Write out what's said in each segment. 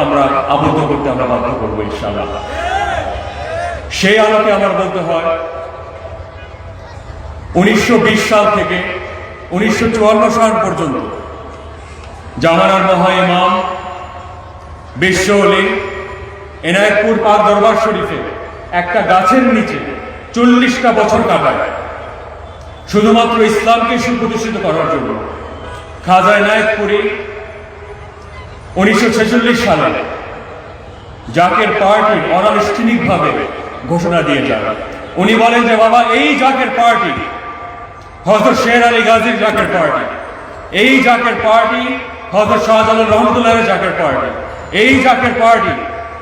আমরা আবদ্ধ করতে আমরা বাধ্য করবো ইনশাআল্লাহ। সেই আলোকে আমার বলতে হয় 1920 সাল থেকে 1954 সাল পর্যন্ত জামানার মহা ইমাম বিশ্ব ওলি এনায়েতপুর পাক দরবার শরীফে একটা গাছের নিচে 40টা বছর কাটায় শুধুমাত্র ইসলামকে সুপ্রতিষ্ঠিত করার জন্য। খাজা এনায়েতপুরী 1946 সালে জাকের পার্টি অনানুষ্ঠানিকভাবে ঘোষণা দিয়ে যান। উনি বলেন যে বাবা, এই জাকের পার্টি হযরত শের আলী গাজীর জাকের পার্টি, এই জাকের পার্টি হযরত শাহজালাল রহমতুল্লাহের জাকের পার্টি, এই জাকের পার্টি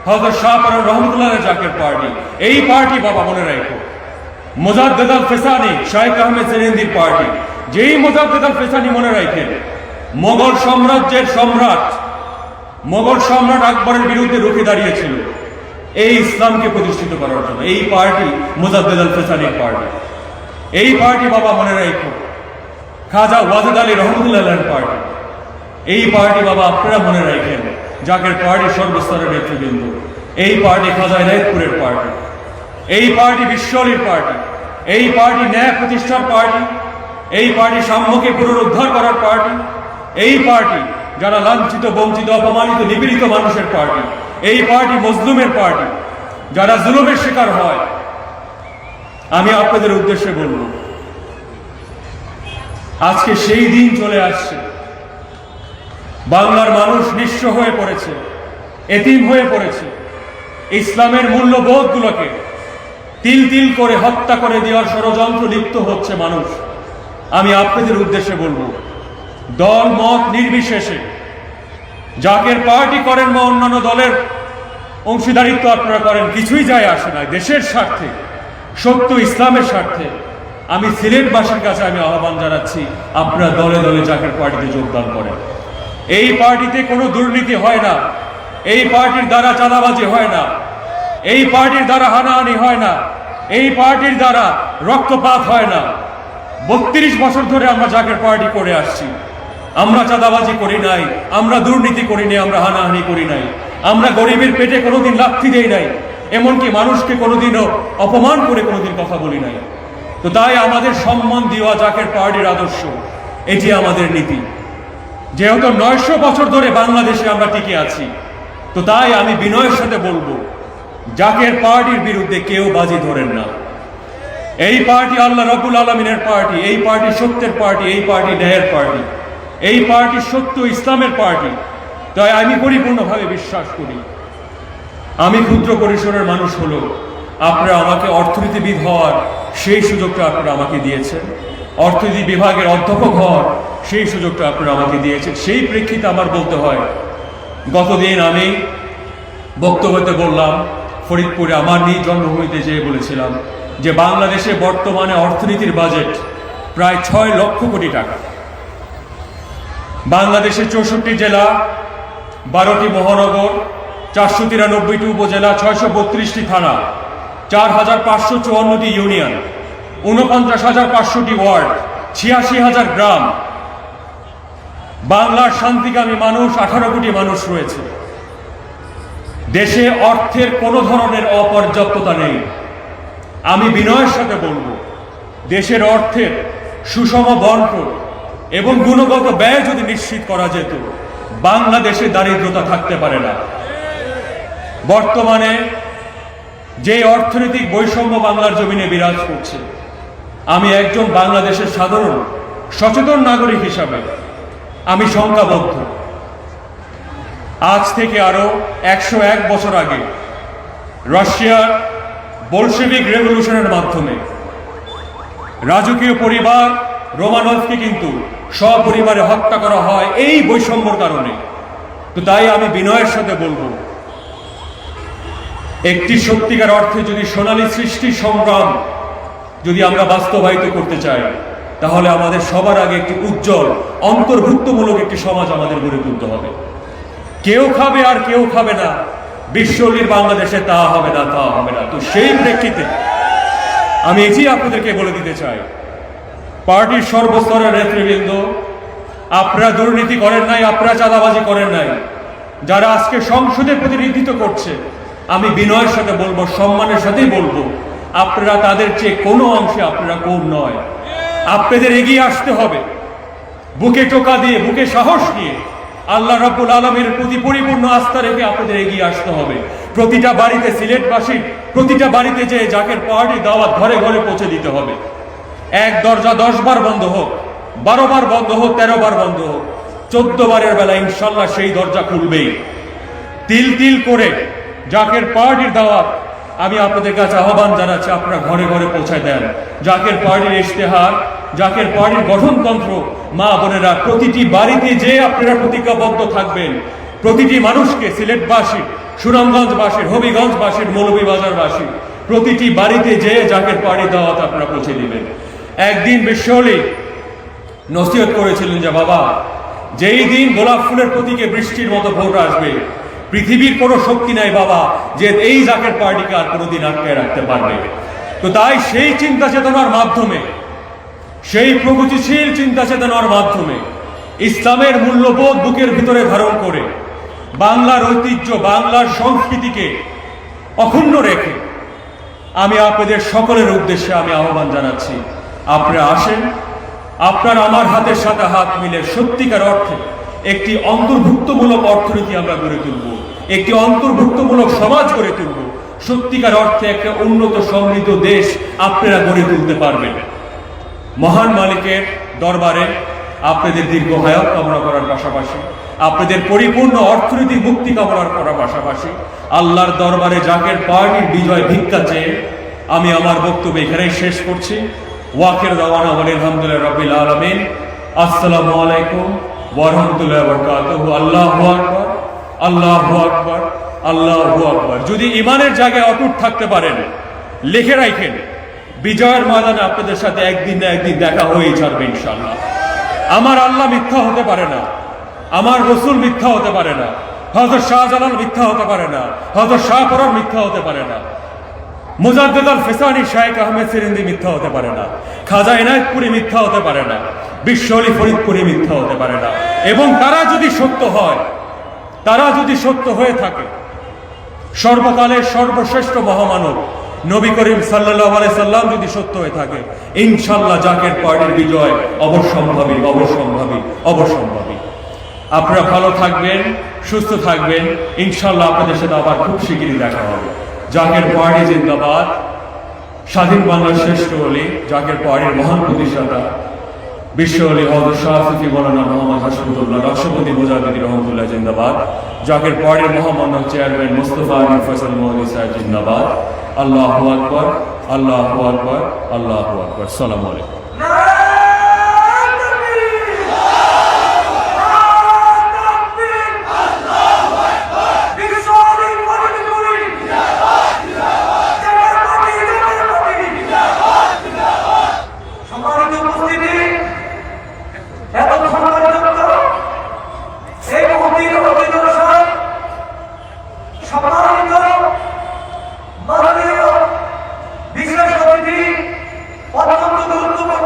হযরত শাহপরান রহমতুল্লাহের জাকের পার্টি। এই পার্টি বাবা মনে রাখো মুজাদ্দেদ আল ফিসানি শাইখ আহমেদ সেরেন্দির পার্টি। যেই মুজাদ্দেদ আল ফিসানি মনে রাখেন মোগল সাম্রাজ্যের সম্রাট, মোগল সম্রাট আকবরের বিরুদ্ধে রুখে দাঁড়িয়েছিল এই ইসলামকে প্রতিষ্ঠিত করার জন্য। এই পার্টি মুজাদ্দেদ আল ফিসানির পার্টি। এই পার্টি বাবা মনে রাখো খাজা ওয়াজেদ আলী রহমতুল্লাহের পার্টি। এই পার্টি বাবা আপনারা মনে রাখেন জাকের পার্টি সর্বস্তরের নেতৃবৃন্দ। এই পার্টি খাজা এনায়েতপুরের পার্টি। এই পার্টি বিশ্বলির পার্টি। এই পার্টি ন্যায় প্রতিষ্ঠার পার্টি। এই পার্টি সাম্যকে পুনরুদ্ধার করার পার্টি। এই পার্টি যারা লাঞ্ছিত, বঞ্চিত, অপমানিত, নিপীড়িত মানুষের পার্টি। এই পার্টি মজলুমের পার্টি, যারা জুলুমের শিকার হয়। আমি আপনাদের উদ্দেশ্যে বলব, আজকে সেই দিন চলে আসছে, বাংলার মানুষ নিঃস্ব হয়ে পড়েছে, এতিম হয়ে পড়েছে। ইসলামের মূল্যবোধগুলোকে তিল তিল করে হত্যা করে দেওয়ার ষড়যন্ত্র লিপ্ত হচ্ছে মানুষ। আমি আপনাদের উদ্দেশ্যে বলবো, দল মত নির্বিশেষে জাকের পার্টি করেন বা অন্যান্য দলের অংশীদারিত্ব আপনারা করেন, কিছুই যায় আসে না। দেশের স্বার্থে, সত্য ইসলামের স্বার্থে আমি সিলেটবাসীর কাছে আমি আহ্বান জানাচ্ছি, আপনারা দলে দলে জাকের পার্টিতে যোগদান করেন। এই পার্টিতে কোনো দুর্নীতি হয় না, এই পার্টির দ্বারা চাঁদাবাজি হয় না, এই পার্টির দ্বারা হানাহানি হয় না, এই পার্টির দ্বারা রক্তপাত হয় না। 32 বছর ধরে আমরা জাকের পার্টি করে আসছি। আমরা চাঁদাবাজি করি নাই, আমরা দুর্নীতি করি নাই, আমরা হানাহানি করি নাই, আমরা গরিবের পেটে কোনোদিন লাথি দেই নাই, এমনকি মানুষকে কোনোদিনও অপমান করে কোনোদিন কথা বলি নাই। তো তাই আমাদের সম্মান দেওয়া জাকের পার্টির আদর্শ, এটি আমাদের নীতি। যেহেতু 900 বছর ধরে বাংলাদেশে আমরা টিকে আছি, তো তাই আমি বিনয়ের সাথে বলবো, জাকের পার্টির বিরুদ্ধে কেউ বাজি ধরেন না। এই পার্টি আল্লাহ রাব্বুল আলামিনের পার্টি, এই পার্টি সত্যের পার্টি, এই পার্টি ন্যায়ের পার্টি, এই পার্টি সত্য ইসলামের পার্টি। তাই আমি পরিপূর্ণভাবে বিশ্বাস করি, আমি ক্ষুদ্র পরিসরের মানুষ হলো, আপনারা আমাকে অর্থনীতিবিদ হওয়ার সেই সুযোগটা আপনারা আমাকে দিয়েছেন, অর্থনীতি বিভাগের অধ্যাপক হওয়ার সেই সুযোগটা আপনারা আমাকে দিয়েছেন। সেই প্রেক্ষিতে আমার বলতে হয়, গতদিন আমি বক্তব্যতে বললাম, ফরিদপুরে আমার নিজ জন্মভূমিতে যেয়ে বলেছিলাম যে বাংলাদেশে বর্তমানে অর্থনীতির বাজেট প্রায় 6 লক্ষ কোটি টাকা। বাংলাদেশের 64টি জেলা, 12টি মহানগর, 493টি উপজেলা, 632টি থানা, 4554টি ইউনিয়ন, 49,500টি ওয়ার্ড, 86,000 গ্রাম। বাংলার শান্তিকামী মানুষ 18 কোটি মানুষ রয়েছে। দেশে অর্থের কোনো ধরনের অপর্যাপ্ততা নেই। আমি বিনয়ের সাথে বলবো, দেশের অর্থের সুষম বন্টন এবং গুণগত ব্যয় যদি নিশ্চিত করা যেত, বাংলাদেশে দারিদ্রতা থাকতে পারে না। বর্তমানে যে অর্থনৈতিক বৈষম্য বাংলার জমিনে বিরাজ করছে, আমি একজন বাংলাদেশের সাধারণ সচেতন নাগরিক হিসাবে আমি শঙ্কাবদ্ধ। আজ থেকে আরো 101 বছর আগে রাশিয়ার বলশেভিক রেভলিউশনের মাধ্যমে রাজকীয় পরিবার রোমানভকে কিন্তু সপরিবারে হত্যা করা হয় এই বৈষম্যর কারণে। তো তাই আমি বিনয়ের সাথে বলবো, একটি সত্যিকার অর্থে যদি সোনালী সৃষ্টি সংগ্রাম যদি আমরা বাস্তবায়িত করতে চাই, তাহলে আমাদের সবার আগে একটি উজ্জ্বল অন্তর্ভুক্তমূলক একটি সমাজ আমাদের গড়ে তুলতে হবে। কেউ খাবে আর কেউ খাবে না, বিশ্বলীর বাংলাদেশে তা হবে না, তা হবে না। তো সেই প্রেক্ষিতে আমি এটি আপনাদেরকে বলে দিতে চাই, পার্টির সর্বস্তরের নেতৃবৃন্দ, আপনারা দুর্নীতি করেন নাই, আপনারা চাঁদাবাজি করেন নাই। যারা আজকে সংসদে প্রতিনিধিত্ব করছে, আমি বিনয়ের সাথে বলবো, সম্মানের সাথেই বলবো, আপনারা তাদের চেয়ে কোনো অংশে আপনারা কম নয়। আপনাদের এগিয়ে আসতে হবে, বুকে টোকা দিয়ে, বুকে সাহস নিয়ে আল্লাহ রাব্বুল আলামিনের প্রতি পরিপূর্ণ আস্থা রেখে আপনাদের এগিয়ে আসতে হবে। প্রতিটা বাড়িতে, সিলেটবাসীর প্রতিটা বাড়িতে যে জাকের পার্টি দাওয়াত ঘরে ঘরে পৌঁছে দিতে হবে। এক দরজা 10 বার বন্ধ হোক, 12 বার বন্ধ হোক, 13 বার বন্ধ হোক, 14 বারের বেলা ইনশাল্লাহ সেই দরজা খুলবেই। তিল তিল করে জাকের পার্টির দাওয়াত আমি আপনাদের কাছে আহ্বান জানাচ্ছি, আপনারা ঘরে ঘরে পৌঁছায় দেন। জাকের পার্টির ইশতেহার, জাকের পার্টির গঠনতন্ত্র, মা বোনেরা প্রতিটি বাড়িতে যে আপনারা প্রতিজ্ঞাবদ্ধ থাকবেন, প্রতিটি মানুষকে, সিলেটবাসীর, সুনামগঞ্জবাসীর, হবিগঞ্জবাসীর, মৌলভীবাজারবাসীর প্রতিটি বাড়িতে যে জাকের পার্টি দাওয়াত আপনারা পৌঁছে দিবেন। একদিন বিশ্বলি নসিহত করেছিলেন যে বাবা, যেই দিন গোলাপ ফুলের প্রতীকে বৃষ্টির মতো ভোট আসবে, পৃথিবীর কোনো শক্তি নাই বাবা যে এই জাকের পার্টিকে আর কোনোদিন আটকে রাখতে পারবে। তো তাই সেই চিন্তা চেতনার মাধ্যমে, সেই প্রগতিশীল চিন্তা চেতনার মাধ্যমে, ইসলামের মূল্যবোধ বুকের ভিতরে ধারণ করে, বাংলার ঐতিহ্য, বাংলার সংস্কৃতিকে অক্ষুণ্ণ রেখে আমি আপনাদের সকলের উদ্দেশ্যে আমি আহ্বান জানাচ্ছি, আপনারা আসেন, আপনার আমার হাতের সাথে হাত মিলে সত্যিকার অর্থে একটি অন্তর্ভুক্তমূলক অর্থনীতি আমরা গড়ে তুলব, একটি অন্তর্ভুক্তমূলক সমাজ গড়ে তুলব, সত্যিকার অর্থে একটা উন্নত সমৃদ্ধ দেশ আপনারা গড়ে তুলতে পারবেন। মহান মালিকের দরবারে আপনাদের দীর্ঘ হায়াত কামনা করার পাশাপাশি, আপনাদের পরিপূর্ণ অর্থনৈতিক মুক্তি কামনা করার পাশাপাশি, আল্লাহর দরবারে জাকের পার্টির বিজয় ভিক্ষা চেয়ে আমি আমার বক্তব্য এখানেই শেষ করছি। ওয়াকির দাওয়ানা আলহামদুলিল্লাহ রাব্বিল আলামিন। আসসালামু আলাইকুম ওয়া রাহমাতুল্লাহি ওয়া বারাকাতুহু। আল্লাহু আকবার, আল্লাহু আকবার, আল্লাহু আকবার। যদি ঈমানের জায়গায় অটুট থাকতে পারেন, লিখে রাখেন, বিজয়ের ময়দানে আপনাদের সাথে একদিন না একদিন দেখা হয়েই ছাড়বে ইনশাআল্লাহ। আমার আল্লাহ মিথ্যা হতে পারে না, আমার রসুল মিথ্যা হতে পারে না, হযরত শাহজালাল মিথ্যা হতে পারে না, হযরত শাহপরার মিথ্যা হতে পারে না, মুজাদ্দিদ আল ফিসানি শাইখ আহমেদ সিরিন্দি মিথ্যা হতে পারে না, খাজা এনায়েতপুরি মিথ্যা হতে পারে না, বিশ্ব আলী ফরিদপুরি মিথ্যা হতে পারে না। এবং তারা যদি সত্য হয়, তারা যদি সত্য হয়ে থাকে, সর্বকালের সর্বশ্রেষ্ঠ মহামানব নবী করিম সাল্লাল্লাহু আলাইহি সাল্লাম যদি সত্য হয়ে থাকে, ইনশাআল্লাহ জাকের পার্টির বিজয় অবশ্যম্ভাবী, অবশ্যম্ভাবী, অবশ্যম্ভাবী। আপনারা ভালো থাকবেন, সুস্থ থাকবেন, ইনশাআল্লাহ আপনাদের সাথে আবার খুব শিগগিরই দেখা হবে। জাকের পার্টি জিন্দাবাদ। স্বাধীন বাংলার শ্রেষ্ঠ অলি, জাকের পার্টির মহান প্রতিষ্ঠাতা বিশ্ব অলি হযরত শাহ সুফি মাওলানা মুহাম্মদ হাশিমুল্লাহ রাষ্ট্রপতি মুজাহিদি রহমতুল্লাহ জিন্দাবাদ। জাকের পার্টির মহামান্য চেয়ারম্যান মুস্তাফা আলী ফয়সাল মওদুদি সাহেব জিন্দাবাদ। আল্লাহু আকবার, আল্লাহু আকবার, আল্লাহু আকবার। আসসালামু আলাইকুম। অত্যন্ত গুরুত্বপূর্ণ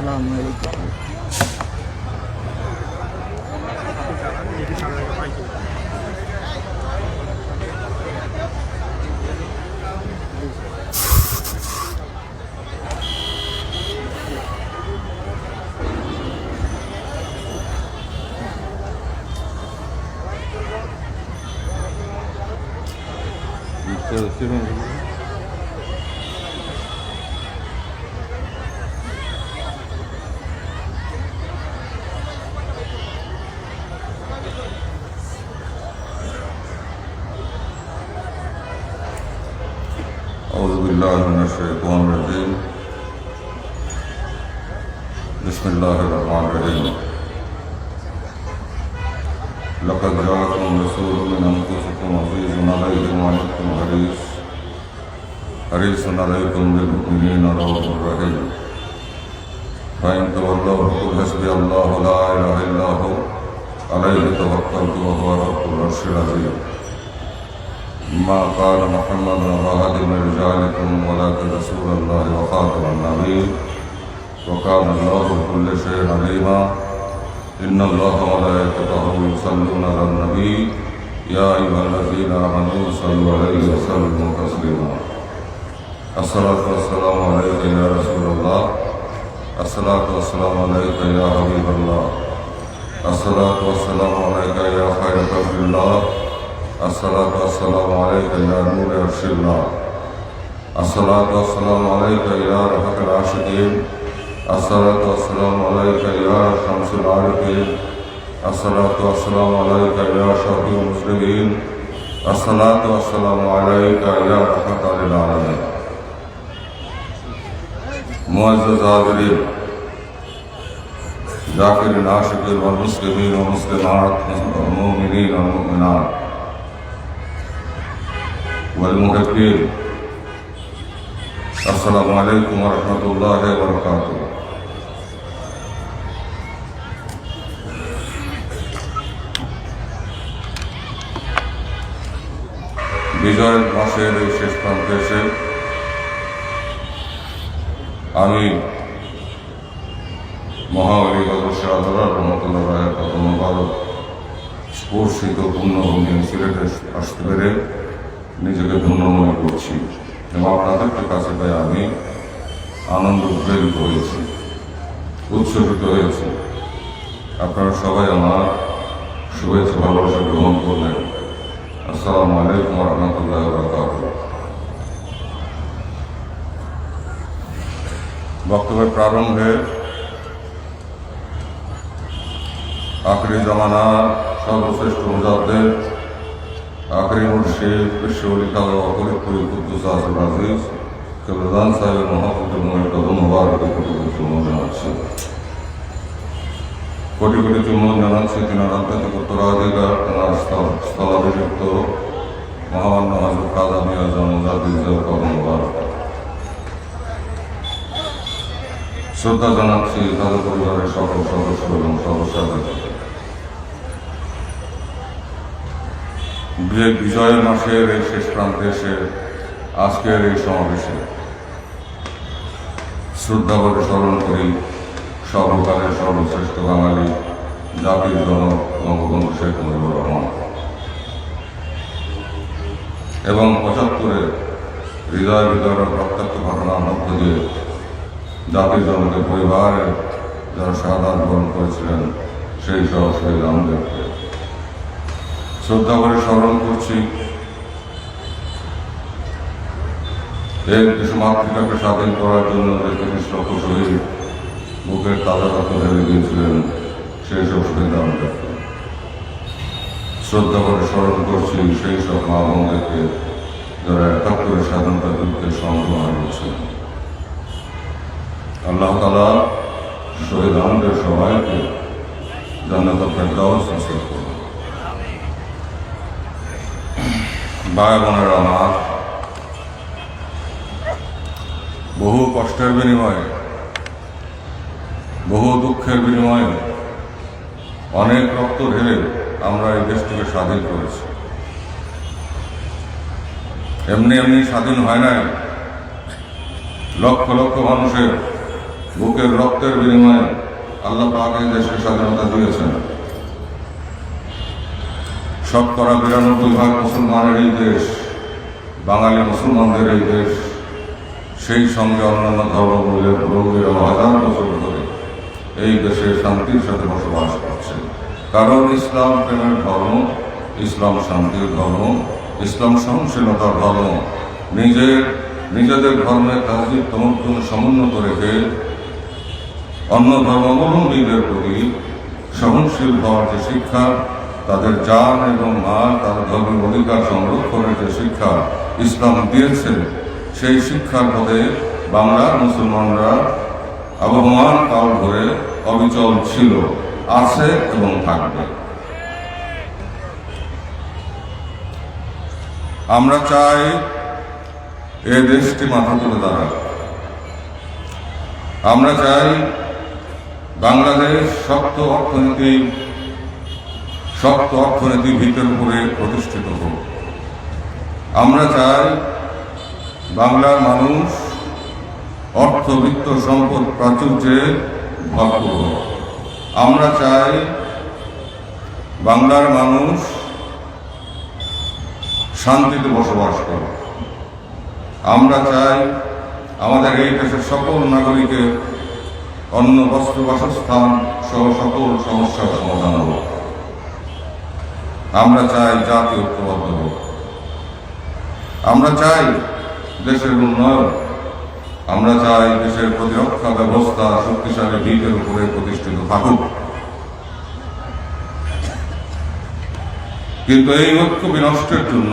আসসালামু আলাইকুম। أعوذ بالله من الشيطان الرجيم بسم الله الرحمن الرحيم لقد جاءكم رسول من أنفسكم عزيز عليه ما عنتم حريص عليكم بالمؤمنين رؤوف رحيم فإن تولوا فقل حسبي الله لا إله إلا هو عليه توكلت وهو رب العرش العظيم ما قال محمد أحد من رجالكم ولكن رسول الله وخاتم النبيين وكان الله بكل شيء عليما إن الله وملائكته يصلون على النبي يا أيها الذين آمنوا صلوا عليه وسلموا تسليما الصلاة والسلام عليك يا رسول الله الصلاة والسلام عليك يا حبيب الله الصلاة والسلام عليك يا خير خلق الله الصلاة والسلام عليك يا نور عرش الله الصلاة والسلام عليك يا رفيق العاشقين الصلاة والسلام عليك يا شمس العارفين الصلاة والسلام عليك يا شفيع المسلمين الصلاة والسلام عليك يا رحمة للعالمين معزز حاضرين ذاكرين عاشقين والمسلمين والمسلمات والمؤمنين والمؤمنات والمحبين السلام عليكم ورحمة الله وبركاته বিজয়ের মাসের এই শেষ প্রান্তে এসে আমি মহাবলী বাদশাহ আদরা রহমতুল্লাহ রায়ের কত মোবারক স্পর্শিত পূর্ণভূমি সিলেটে আসতে পেরে নিজেকে ধন্য মনে করছি এবং আপনাদের কাছে তাই আমি আনন্দ প্রেরিত হয়েছি, উৎসর্গিত হয়েছি। আপনারা সবাই আমার শুভেচ্ছা ভালোবাসা গ্রহণ করলেন। আসসালামু আলাইকুম রহমতুল্লাহ বারাকাতুহু। বক্তব্যের প্রারম্ভে আখরি জামানা সর্বশ্রেষ্ঠ মুজাদ্দেদ আখরি মুর্শিদ বিশ্বলি কালা অপরিপুরি কুদ্দুস আসল আজিজ কেবলান সাহেবের মহাপুত্র কদম মুবারক কোটি কোটি চুম্বন জানাচ্ছি। কোটি কোটি চুম্বন জানাচ্ছি তিনার আন্তর্জাতিক উত্তরাধিকার তেনার স্থলাভিষিক্ত মহামান্য হাজর কাজা মিয়াজান মুজাদ্দিদের কদম মুবারক। শ্রদ্ধা জানাচ্ছি তাদের পরিবারের সকল সদস্য এবং সদস্যদের। বিজয়ের মাসের এই শেষ প্রান্তে এসে আজকের এই সমাবেশে শ্রদ্ধা করে স্মরণ করি সর্বকালের সর্বশ্রেষ্ঠ বাঙালি জাতির জনক বঙ্গবন্ধু শেখ মুজিবুর রহমান এবং ৭৫-এ হৃদয় বিদয়ের রক্তাক্ত ঘটনার মধ্য দিয়ে জাতির জনকের পরিবারে যারা শাহাদাত বরণ করেছিলেন সেই সহ শহীদ আমাদেরকে শ্রদ্ধা করে স্মরণ করছি। এই দেশ মাতৃকাকে স্বাধীন করার জন্য যে ৩০ লক্ষ শহীদ বুকের তাজা রক্ত ঢেলে দিয়েছিলেন সেই সব শহীদ আমাদেরকে শ্রদ্ধা করে স্মরণ করছি। সেই সব মা বোনদেরকে যারা ৭১-এর স্বাধীনতা যুদ্ধে সংগ্রাম করেছিলেন। আল্লাহ তাআলা শহীদ আমাদের সবাইকে জান্নাতুল ফেরদাউস নসিব করুন। ভাই বোনেরা আমার, বহু কষ্টের বিনিময়ে, বহু দুঃখের বিনিময়ে, অনেক রক্ত ঢেলে আমরা এই দেশটিকে স্বাধীন করেছি। এমনি এমনি স্বাধীন হয় নাই। লক্ষ লক্ষ মানুষের বুকের রক্তের বিনিময়ে আল্লাহ পাক এই দেশকে স্বাধীনতা দিয়েছেন। ৯৯% মুসলমানের এই দেশ, বাঙালি মুসলমানদের এই দেশ, সেই সঙ্গে অন্যান্য ধর্মগুলির হাজার বছর ধরে এই দেশে শান্তির সাথে বসবাস করছে। কারণ ইসলাম প্রেমের ধর্ম, ইসলাম শান্তির ধর্ম, ইসলাম সহনশীলতার ধর্ম। নিজেদের ধর্মের তাহজিব তমদ্দুন সমুন্নত রেখে অন্য ধর্মাবলম্বীদের প্রতি সহনশীল হওয়ার যে শিক্ষা, তাদের জান এবং মাল, তাদের ধর্মের অধিকার সংরক্ষণের যে শিক্ষা ইসলাম দিয়েছে, সেই শিক্ষার পথে বাংলার মুসলমানরা আবহমান কাল ধরে অবিচল ছিল, আছে এবং থাকবে। আমরা চাই এ দেশটি মাথা তুলে দাঁড়াক। আমরা চাই বাংলাদেশ শক্ত অর্থনীতি ভিতের উপরে প্রতিষ্ঠিত হোক। আমরা চাই বাংলার মানুষ অর্থবিত্ত সম্পদ প্রাচুর্যে ভরপুর হোক। আমরা চাই বাংলার মানুষ শান্তিতে বসবাস করুক। আমরা চাই আমাদের এই দেশের সকল নাগরিকের অন্ন, বস্ত্র, বাসস্থান সহ সকল সমস্যার সমাধান হোক। আমরা চাই জাতি ঐক্যবদ্ধ হোক। আমরা চাই দেশের উন্নয়ন। আমরা চাই দেশের প্রতিরক্ষা ব্যবস্থা শক্তিশালী ভিতের উপরে প্রতিষ্ঠিত থাকুক। কিন্তু এই ঐক্য বিনষ্টের জন্য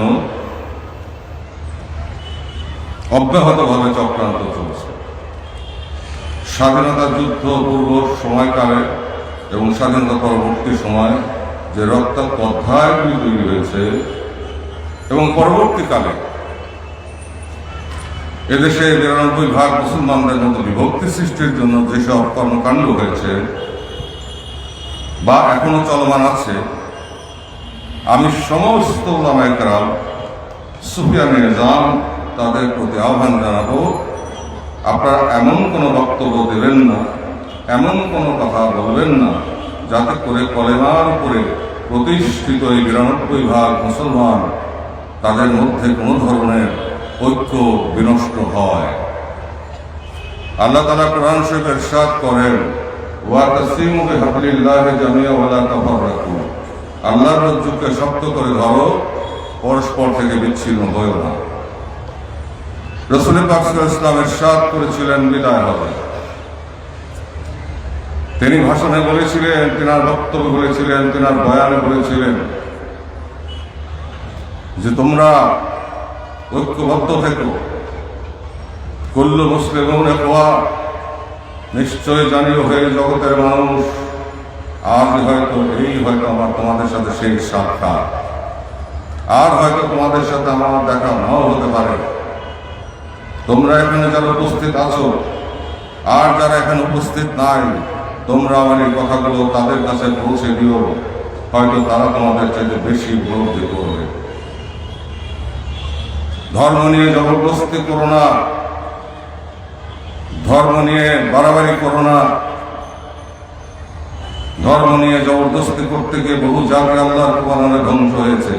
অব্যাহতভাবে চক্রান্ত চলছে। স্বাধীনতা যুদ্ধ পূর্ব সময়কালে এবং স্বাধীনতা পরবর্তী সময় যে রক্তাক্ত অধ্যায়গুলি তৈরি হয়েছে এবং পরবর্তীকালে এদেশে ৯২% মুসলমানদের মতো বিভক্তি সৃষ্টির জন্য যেসব কর্মকাণ্ড হয়েছে বা এখনো চলমান আছে, আমি সমস্ত ওলামায়ে কেরাম, সুফিয়ানে নিজাম তাদের প্রতি আহ্বান জানাবো, আপনারা এমন কোনো বক্তব্য দেবেন না, এমন কোনো কথা বলবেন না যাতে করে কলেমার উপরে প্রতিষ্ঠিত এই ৯২% মুসলমান তাদের মধ্যে কোনো ধরনের ঐক্য বিনষ্ট হয়। আল্লাহ তাআলা কোরআন শরীফে ইরশাদ করেন, ওয়াতাসিমু বিহাবলিল্লাহি জামিআ ওয়া লা তাফাররাকু, আল্লাহর রজ্জুকে শক্ত করে ধরো, পরস্পর থেকে বিচ্ছিন্ন হয়ো না। রাসূল পাক সাল্লাল্লাহু আলাইহি ওয়াসাল্লাম ইরশাদ করেছিলেন বিদায় হবে। তিনি ভাষণে বলেছিলেন, তিনার বক্তব্য বলেছিলেন, তিনার বয়ানে বলেছিলেন যে তোমরা ঐক্যবদ্ধ থেকো। কুল্লু মুসলিমুন ইখওয়া, নিশ্চয় জানিও হে জগতের মানুষ, আজ হয়তো আমার তোমাদের সাথে সেই সাক্ষাৎ, আর হয়তো তোমাদের সাথে আমার দেখা নাও হতে পারে। তোমরা এখানে যারা উপস্থিত আছো আর যারা এখানে উপস্থিত নাই, তোমরা আমার এই কথাগুলো তাদের কাছে পৌঁছে দিও, হয়তো তারা তোমাদের চাইতে বেশি উপলব্ধি করবে। ধর্ম নিয়ে জবরদস্তি করো না, ধর্ম নিয়ে বাড়াবাড়ি করো না। ধর্ম নিয়ে জবরদস্তি করতে গিয়ে বহু জায়গায় আল্লাহর কোরআনে ধ্বংস হয়েছে।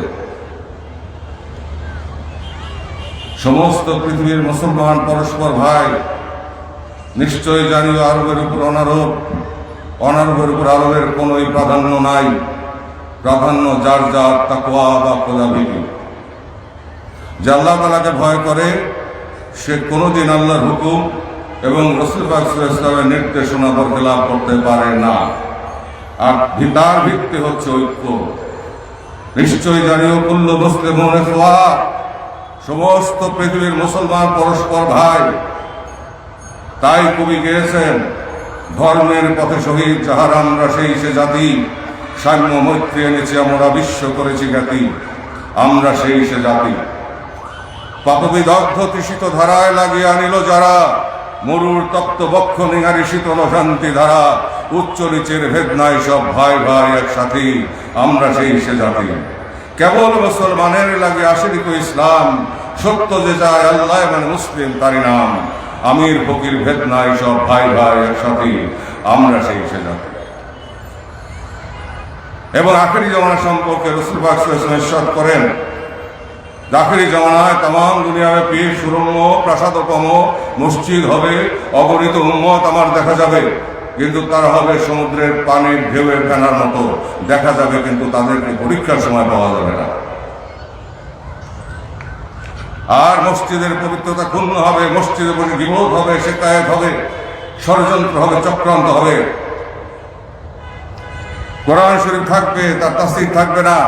সমস্ত পৃথিবীর মুসলমান পরস্পর ভাই। নিশ্চয় জানিও আরবের উপর অনারব, অনারবের উপর আরবের কোনোই প্রাধান্য নাই। প্রাধান্য যার যার তাকওয়া বা খোদাভীতি। যে আল্লাহ তাআলাকে ভয় করে সে কোনোদিন আল্লাহর হুকুম এবং রাসূল পাক সাল্লাল্লাহু আলাইহি ওয়াসাল্লামের নির্দেশনা বরখেলাপ করতে পারে না। আর তার ভিত্তি হচ্ছে ঐক্য। নিশ্চয় জানিও কুল্লু মুসলিমুন ইখওয়া, সমস্ত পৃথিবীর মুসলমান পরস্পর ভাই। তাই কবি গেয়েছেন, ধর্মের পথে শহীদ যাহার আমরা সেই সে জাতি, সাম্য মৈত্রী এনেছি আমরা বিশ্ব করেছি খ্যাতি, আমরা সেই সে জাতি। পাপবিদগ্ধ তৃষিত ধারায় লাগিয়ে আনিল যারা, মরুর তপ্ত বক্ষ নিহারি শীতল শান্তি ধারা। উচ্চ নিচের ভেদ নাই, সব ভাই ভাই একসাথে, আমরা সেই সে জাতি। কেবল মুসলমানের লাগে আশিরিত ইসলাম, সত্য যে চায় আল্লাহ মানে মুসলিম তারি নাম। আমির ফকির ভেদ নাই, সব ভাই ভাই একসাথে আমরা সেই সে জাতি। এবং আখেরি জমানা সম্পর্কে রাসূল পাক সাল্লাল্লাহু আলাইহি ওয়াসাল্লাম ইরশাদ করেন, আখেরি জমানায় তাম দুনিয়াব্যাপী সুরম্য প্রাসাদোপম মসজিদ হবে, অগণিত উম্মত আমার দেখা যাবে, কিন্তু তারা হবে সমুদ্রের পানির ঢেউয়ের ফেনার মতো দেখা যাবে, কিন্তু তাদেরকে পরীক্ষার সময় পাওয়া যাবে না। আর মসজিদের পবিত্রতা ক্ষুণ্ণ হবে, মসজিদের প্রতি বিরোধ হবে, শিকায়েত হবে, ষড়যন্ত্র হবে, চক্রান্ত হবে। কোরআন শরীফ থাকবে, তার তাফসীর থাকবে না,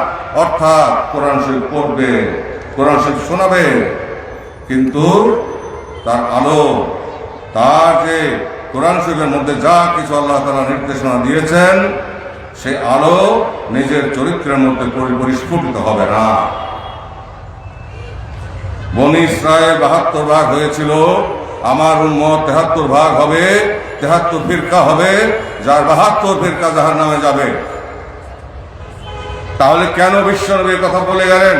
অর্থাৎ কোরআন শরীফ পড়বে, কোরআন শরীফ শোনাবে, কিন্তু তার আলো, তার যে কোরআন শরীফের মধ্যে যা কিছু আল্লাহ তাআলা নির্দেশনা দিয়েছেন, সেই আলো নিজের চরিত্রের মধ্যে পরিস্ফুটিত হবে না। বনী ইসরায়েল 72 ভাগ হয়েছিল, আমার উম্মত 73 ভাগ হবে, 73 ফিরকা হবে, যার 72 ফিরকা জাহান্নামে যাবে। তাহলে কেন বিশ্বনবী কথা বলে গেলেন?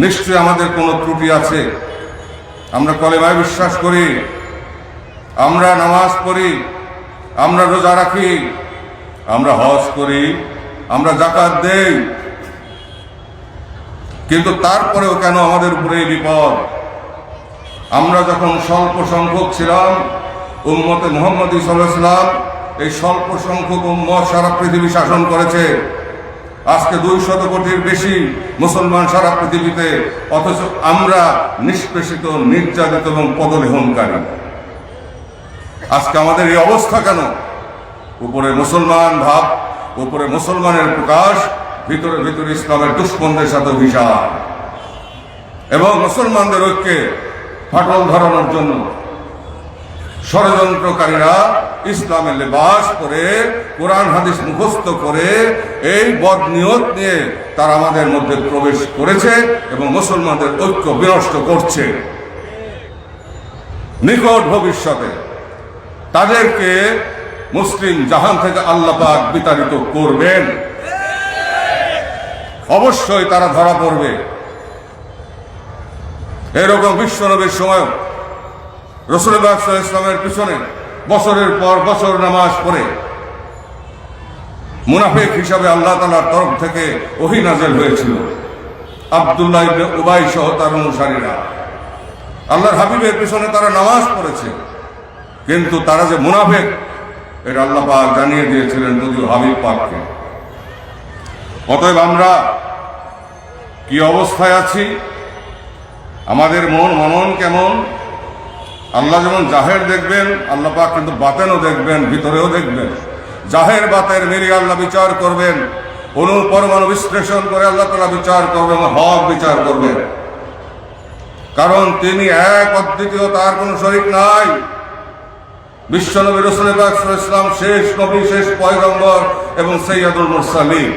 নিশ্চয়ই আমাদের কোনো ত্রুটি আছে। আমরা কলেমায় বিশ্বাস করি, আমরা নামাজ পড়ি, আমরা রোজা রাখি, আমরা হজ করি, আমরা যাকাত দেই, কিন্তু তারপরেও কেন আমাদের উপরে এই বিপদ? আমরা যখন স্বল্প সংখ্যক ছিলাম, উম্মতে মুহাম্মদী সাল্লাল্লাহু আলাইহি ওয়াসাল্লাম এই স্বল্প সংখ্যক উম্মত সারা পৃথিবী শাসন করেছে। আজকে 200 কোটির বেশি মুসলমান সারা পৃথিবীতে, অথচ আমরা নিষ্পেষিত, নির্যাতিত এবং পদলেহনকারী। আজকে আমাদের এই অবস্থা কেন? উপরে মুসলমান ভাব, উপরে মুসলমানের প্রকাশ, ভিতরে ভিতরে ইসলামের দুশ্মনদের সাথে অভিযান এবং মুসলমানদের ঐক্যে ফাটল ধরানোর জন্য ষড়যন্ত্রকারীরা ইসলামের লেবাস পরে, কোরআন হাদিস মুখস্থ করে, এই বদনিয়ত নিয়ে তারা আমাদের মধ্যে প্রবেশ করেছে এবং মুসলমানদের ঐক্য বিনষ্ট করছে। নিকট ভবিষ্যতে তাদেরকে মুসলিম জাহান থেকে আল্লাহ পাক বিতাড়িত করবেন, অবশ্যই তারা ধরা পড়বে। এরকম বিশ্বনবীর সময় রাসূলুল্লাহ সাল্লাল্লাহু আলাইহি ওয়াসাল্লামের পিছনে বছরের পর বছর নামাজ পড়ে মুনাফিক হিসাবে আল্লাহ তাআলার তরফ থেকে ওহী নাযিল হয়েছিল। আব্দুল্লাহ ইবনে উবাই সহ তার অনুসারীরা আল্লাহর হাবিবের পিছনে তারা নামাজ পড়েছে, কিন্তু তারা যে মুনাফিক এটা আল্লাহ পাক জানিয়ে দিয়েছিলেন যদিও হাবিব পাককে। অতএব আমরা কি অবস্থায় আছি, আমাদের মনন কেমন? আল্লাহ যেমন জাহের দেখবেন, আল্লাহ পাক কিন্তু বাতেনও দেখবেন, ভিতরেও দেখবেন। জাহের বাতের মিলিয়ে আল্লাহ বিচার করবেন, অনুপরমাণু বিশ্লেষণ করে আল্লাহ তাআলা বিচার করবেন, হক বিচার করবেন। কারণ তিনি এক, অদ্বিতীয়, তার কোনো শরীক নাই। বিশ্বনবী রাসূল পাক সাল্লাল্লাহু আলাইহি ওয়াসাল্লাম শেষ নবী, শেষ পয়গম্বর এবং সাইয়্যিদুল মুরসালিন,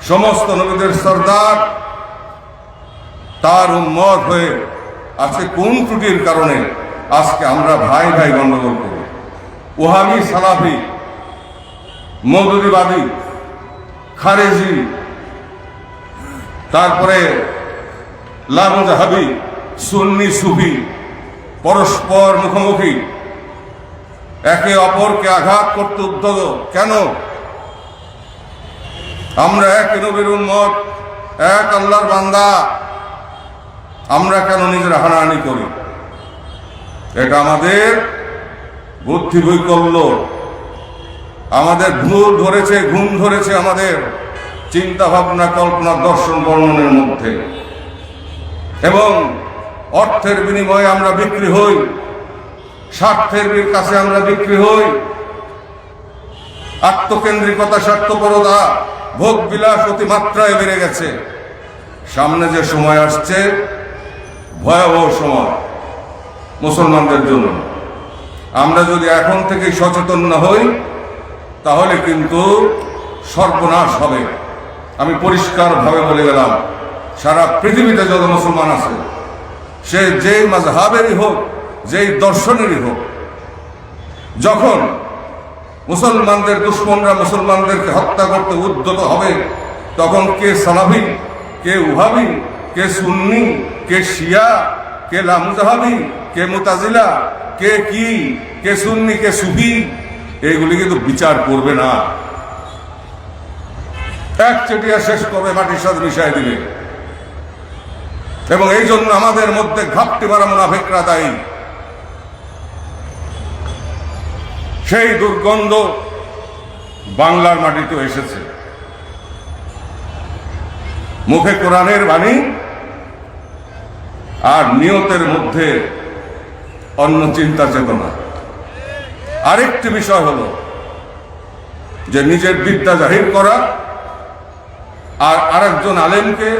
সমস্ত নবীদের সরদার। তার উম্মত হয়ে আজকে কোন ত্রুটির কারণে আজকে আমরা ভাই ভাই গন্ডগোল করি? ওহাবি, সালাফি, মওদুদিবাদী, খারেজি, তারপরে লামুজাহাবি, সুন্নি, সুফি পরস্পর মুখোমুখি, একে অপরকে আঘাত করতে উদ্যত। কেন? আমরা এক নবীর উম্মত, এক আল্লাহর বান্দা, আমরা কেন নিজের হানাহানি করি? এটা আমাদের বুদ্ধি বৈকল্য, আমাদের ঘুম ধরেছে আমাদের চিন্তা ভাবনা, কল্পনা, দর্শন বর্ণনের মধ্যে। এবং অর্থের বিনিময়ে আমরা বিক্রি হই, স্বার্থের কাছে আমরা বিক্রি হই। আত্মকেন্দ্রিকতা, স্বার্থপরতা, ভোগ বিলাস অতিমাত্রায় বেড়ে গেছে। সামনে যে সময় আসছে, ভয়াবহ সময় মুসলমানদের জন্য। আমরা যদি এখন থেকে সচেতন না হই, তাহলে কিন্তু সর্বনাশ হবে। আমি পরিষ্কারভাবে বলে গেলাম, সারা পৃথিবীতে যত মুসলমান আছে, সে যেই মাযহাবেরই হোক, যেই দর্শনেরই হোক, যখন মুসলমানদের দুশ্মনরা মুসলমানদেরকে হত্যা করতে উদ্যত হবে, তখন কে সালাফি, কে ওহাবি, কে সুন্নি, কে শিয়া, কে লামুজাহাবি, কে মুতাজিলা, কে কি, কে সুন্নি, কে সুফি, এইগুলি কিন্তু বিচার করবে না। এক চেটিয়া শেষ করবে, মাটির সাথে মিশাই দিবে। এবং এই জন্য আমাদের মধ্যে ঘাপটি মারা মুনাফিকরা দায়ী। সেই দুর্গন্ধ বাংলার মাটিতে এসেছে। মুখে কোরআনের বাণী আর নিয়তের মধ্যে অন্য চিন্তা চেতনা। আরেকটি বিষয় হলো যে নিজের বিদ্যা জাহির করা আর আরেকজন আলেমকে,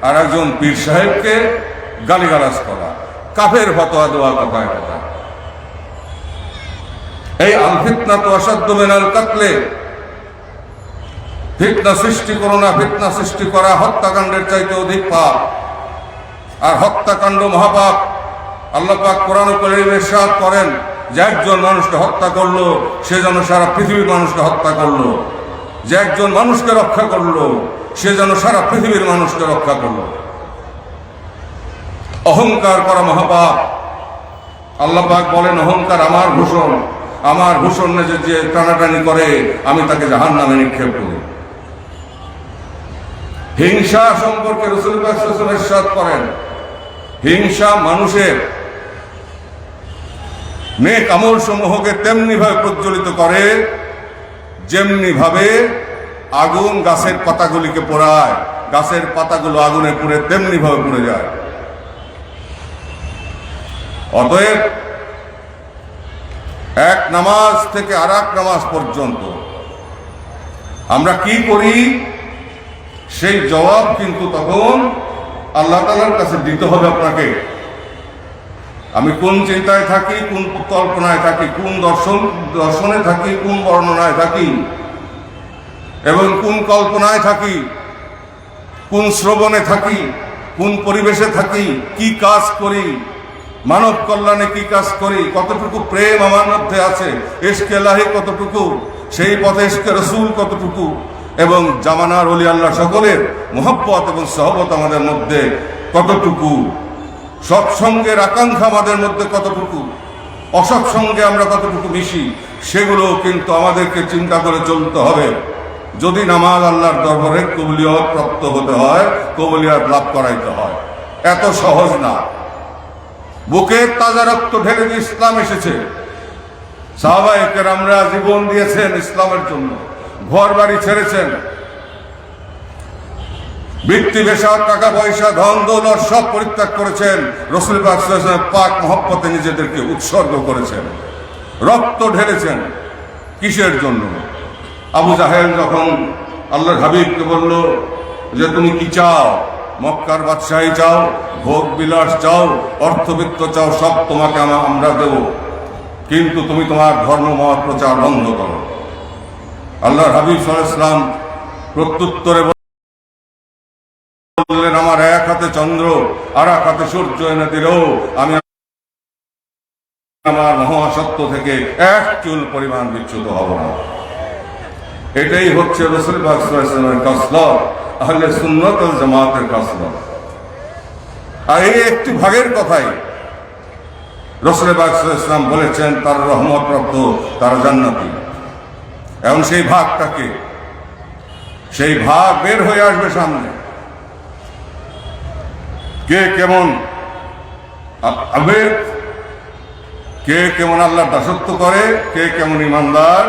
আর একজন পীর সাহেবকে গালিগালাজ করা, কাফের ফতোয়া দেওয়া কথায় কথা। এই আল ফিতনা তো অসাধ্য মিনাল কাতলে, ফিতনা সৃষ্টি করো না, ফিতনা সৃষ্টি করা হত্যাকাণ্ডের চাইতে অধিক পাপ। আর হত্যাকাণ্ড মহাপাপ। আল্লাহ পাক কোরআন কারীমে ইরশাদ করেন যে একজন মানুষকে হত্যা করলো সে যেন সারা পৃথিবীর মানুষকে হত্যা করলো, যে একজন মানুষকে রক্ষা করলো সে যেন সারা পৃথিবীর মানুষকে রক্ষা করলো। অহংকার করা মহাপাপ। আল্লাহ পাক বলেন অহংকার আমার ভূষণ, আমার ভূষণ যে টানাটানি করে আমি তাকে জাহান্নামে নিক্ষেপ করি। হিংসা সম্পর্কে রাসূল পাক সাল্লাল্লাহু আলাইহি ওয়াসাল্লাম ইরশাদ করেন হিংসা মানুষের নেক আমল সমূহকে তেমনি ভাবে প্রজ্বলিত করে যেমনি ভাবে আগুন গাছের পাতাগুলিকে পোড়ায়, গাছের পাতাগুলো আগুনে পুড়ে তেমনি ভাবে পুড়ে যায়। অতএব এক নামাজ থেকে আর এক নামাজ পর্যন্ত আমরা কি করি সেই জবাব কিন্তু তখন আল্লাহ তাআলার কাছে দিতে হবে আপনাকে। আমি কোন চিন্তায় থাকি, কোন কল্পনায় থাকি, কোন দর্শনে থাকি, কোন বর্ণনায় থাকি, এবং কোন কল্পনায় থাকি, কোন শ্রবণে থাকি, কোন পরিবেশে থাকি, কি কাজ করি, মানব কল্যাণে কি কাজ করি, কতটুকু প্রেম আমার মধ্যে আছে, ইশকে ইলাহি কতটুকু, সেই পথে ইশকে রাসূল কতটুকু, এবং জামানার ওলি আল্লাহ সকলের মুহাব্বত এবং সহবত আমাদের মধ্যে কতটুকু, সৎসঙ্গের আকাঙ্ক্ষা আমাদের মধ্যে কতটুকু, অসৎসঙ্গে আমরা কতটুকু মিশি, সেগুলো কিন্তু আমাদেরকে চিন্তা করে চলতে হবে। যদি নামাজ আল্লাহর দরবারে কবুলিয়ত প্রাপ্ত হতে হয়, কবুলিয়ত লাভ করাইতে হয়, এত সহজ না। বুকের তাজা রক্ত ঢেলে দিয়ে ইসলাম এসেছে। সাহাবায়ে কেরামরা জীবন দিয়েছেন ইসলামের জন্য, ঘর বাড়ি ছেড়েছেন, বৃত্তি পেশা, টাকা পয়সা, ধন দৌলত সব পরিত্যাগ করেছেন, রাসূল পাক সাল্লাল্লাহু আলাইহি ওয়াসাল্লাম পাক মহব্বতে নিজেদেরকে উৎসর্গ করেছেন, রক্ত ঢেলেছেন। কিসের জন্য? আবু জাহেল যখন আল্লাহর হাবিবকে বলল যে তুমি কি চাও, মক্কার বাদশাহী চাও, ভোগ বিলাস চাও, অর্থবিত্ত চাও, সব তোমাকে আমরা দেব, কিন্তু তুমি তোমার ধর্মমত প্রচার বন্ধ করো। আল্লাহর হাবিব সাল্লাল্লাহু আলাইহি ওয়াসাল্লাম প্রত্যুত্তরে বললেন আমার এক হাতে চন্দ্র আর এক হাতে সূর্য এনে দিলেও আমি আমার মহাসত্য থেকে এক চুল পরিমাণ বিচ্যুত হব না। এটাই হচ্ছে রাসূল পাক সাল্লাল্লাহু আলাইহি ওয়াসাল্লামের কাসলত, আহলে সুন্নাত ওয়াল জামাতের কাসলত। আর এই একটি ভাগের কথাই রাসূল পাক সাল্লাল্লাহু আলাইহি ওয়াসাল্লাম বলেছেন তার রহমত প্রাপ্ত, তারা জান্নাতি। এখন সেই ভাগটাকে, সেই ভাগ বের হয়ে আসবে সামনে। কে কেমন আবেদ, কে কেমন আল্লাহর দাসত্ব করে, কে কেমন ইমানদার,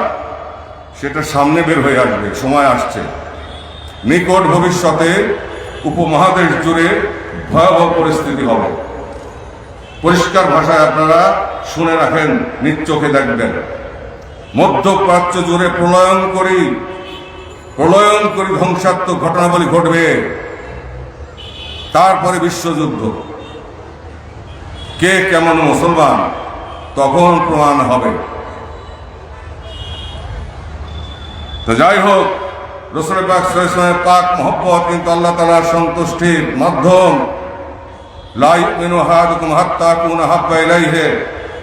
সেটা সামনে বের হয়ে আসবে। সময় আসছে, নিকট ভবিষ্যতে উপমহাদেশ জুড়ে ভয়াবহ পরিস্থিতি হবে। পরিষ্কার ভাষায় আপনারা শুনে রাখেন, নিজ চোখে দেখবেন। মধ্যপ্রাচ্য জুড়ে প্রলয়ঙ্করী ধ্বংসাত্মক ঘটনাবলী ঘটবে। তারপরে বিশ্বযুদ্ধ। কে কেমন মুসলমান তখন প্রমাণ হবে। তো যাই হোক, রাসূল পাক সাল্লাল্লাহু আলাইহি ওয়াসাল্লামের পাক মহব্বত কিন্তু আল্লাহ তাআলার সন্তুষ্টির মাধ্যম। লা ইউমিনু আহাদুকুম হাত্তা আকুনা হাব্বা ইলাইহি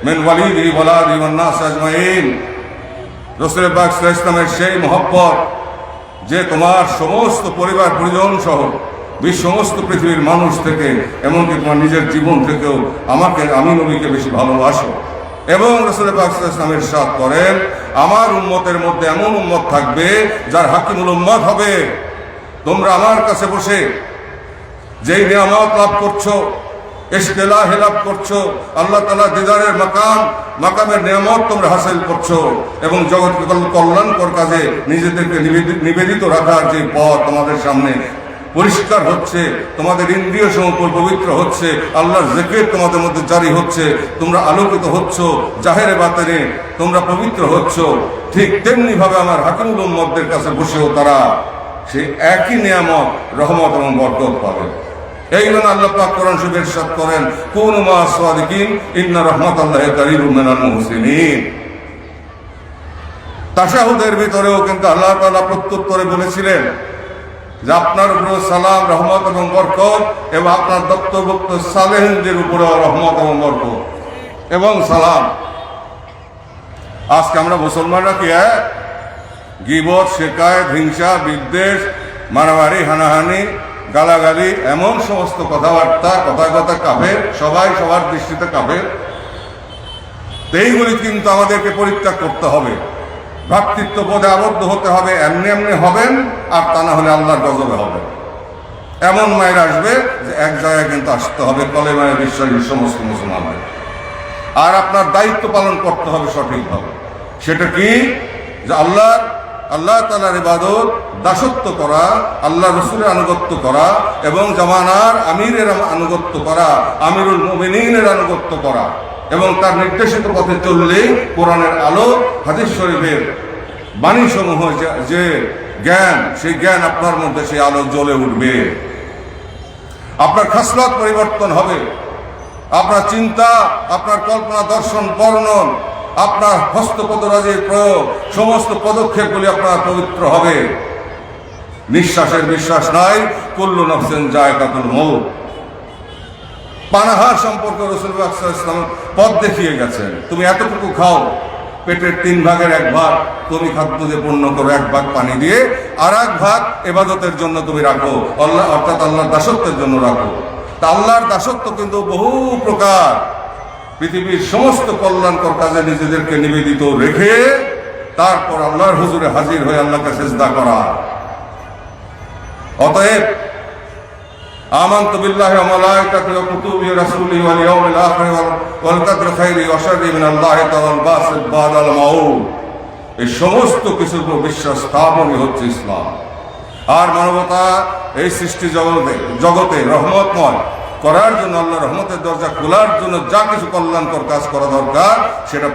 মিন ওয়ালিদিহি ওয়া ওয়ালাদিহি ওয়ান নাস আজমাইন। রাসূল পাক সাল্লাল্লাহু আলাইহি ওয়াসাল্লামের সেই মহব্বত যে তোমার সমস্ত পরিবার পরিজন সহ সমস্ত পৃথিবীর মানুষ থেকে, এমনকি তোমার নিজের জীবন থেকেও আমি নবীকে বেশি ভালোবাসো। এবং রাসূল পাক সাল্লাল্লাহু আলাইহি ওয়াসাল্লাম ইরশাদ করেন, আমার উম্মতের মধ্যে এমন উম্মত থাকবে যার হাকিমুল উম্মত হবে। তোমরা আমার কাছে বসে যেই নিয়ামত লাভ করছো, ইশতেলাহ লাভ করছো, আল্লাহ তাআলা দিদারের মাকামের নিয়ামত তোমরা হাসিল করছো, এবং জগৎকে কল্যাণকর কাজে নিজেদেরকে নিবেদিত রাখার যে পথ তোমাদের সামনে পরিষ্কার হচ্ছে, তোমাদের ইন্দ্রিয় সমূহ পবিত্র হচ্ছে, আল্লাহর জিকির তোমাদের মধ্যে জারি হচ্ছে, তোমরা আলোকিত হচ্ছ, জাহেরে বাতেনে তোমরা পবিত্র হচ্ছ, ঠিক তেমনি ভাবে আমার হাকিমুল উম্মতদের কাছে বসেও তারা সেই একই নিয়ামত, রহমত এবং বরকত পাবে। এই জন্য আল্লাহ পাক কোরআন শরীফে ইরশাদ করেন, কুনু মা'আস সাদিকিন ইন্না রাহমাতাল্লাহি কারীবুম মিনাল মুহসিনিন। তাশাহুদের ভিতরেও কিন্তু আল্লাহ তাআলা প্রত্যুত্তরে বলেছিলেন যে আপনার উপরে সালাম, রহমত এবং বরকত, এবং আপনার দত্তভুক্ত সালেহীনদের উপরেও রহমত এবং বরকত এবং সালাম। আজকে আমরা মুসলমানরা কি গীবত, শিকায়েত, হিংসা, বিদ্বেষ, মারামারি, হানাহানি, গালাগালি, এমন সমস্ত কথাবার্তা, কথায় কথায় কাফের, সবাই সবার দৃষ্টিতে কাফের। এইগুলি কিন্তু আমাদেরকে পরিত্যাগ করতে হবে, ভ্রাতৃত্ববোধে আবদ্ধ হতে হবে। এমনি এমনি হবেন, আর তা না হলে আল্লাহর গজবে হবে। এমন মায়ের আসবে যে এক জায়গায় কিন্তু আসতে হবে কলেমায়ে বিশ্বাসী সমস্ত মুসলমানদের। আর আপনার দায়িত্ব পালন করতে হবে সঠিকভাবে। সেটা কি? যে আল্লাহ তাআলার ইবাদত, দাসত্ব করা, আল্লাহ রসুলের আনুগত্য করা, এবং জামানার আমিরের আনুগত্য করা, আমিরুল মুমিনিনের আনুগত্য করা, এবং তার নির্দেশিত পথে চললে কোরআনের আলো, হাদিস শরীফের বাণীসমূহ যে জ্ঞান, সেই জ্ঞান আপনার মধ্যে সেই আলো জ্বলে উঠবে। আপনার খাসলত পরিবর্তন হবে, আপনার চিন্তা, আপনার কল্পনা, দর্শন, বর্ণন, আপনার হস্তপদরাজির প্রয়োগ, সমস্ত পদক্ষেপগুলি আপনার পবিত্র হবে। নিঃশ্বাসের বিশ্বাস নাই, কুল্লু নাফসিন যায়কাতুল মউত। পানাহার সম্পর্কে রাসূল সাল্লাল্লাহু আলাইহি ওয়াসাল্লাম পথ দেখিয়ে গেছেন। তুমি এতটুকু খাও, পেটের 3 ভাগের 1 ভাগ তুমি খাদ্য দিয়ে পূর্ণ করো, 1 ভাগ পানি দিয়ে, আর 1 ভাগ ইবাদতের জন্য তুমি রাখো, আল্লাহ অর্থাৎ আল্লাহর দাসত্বের জন্য রাখো। তা আল্লাহর দাসত্ব কিন্তু বহু প্রকার। পৃথিবীর সমস্ত কল্যাণকর কাজে নিজেদেরকে নিবেদিত রেখে তারপর আল্লাহর হুজুরে হাজির হয়ে আল্লাহকে সিজদা করা। অতএব আমানতু বিল্লাহি ওয়া মালাইকাতিহি ওয়া কুতুবিহি ওয়া রাসূলিহি ওয়াল ইয়াউমিল আখির ওয়াল কদরি খাইরিহি ওয়া শাররিহি মিনাল্লাহি তাআলা ওয়াল বাসিত বাদাল মাউত। এই সমস্ত কিছুর উপর বিশ্বাস স্থাপনই হচ্ছে ইসলাম। আর মানবতা এই সৃষ্টি জগতে রহমতময় করার জন্য, আল্লাহ রহমতের দরজা খোলার জন্য যা কিছু কল্যাণকর কাজ করা দরকার, সেটা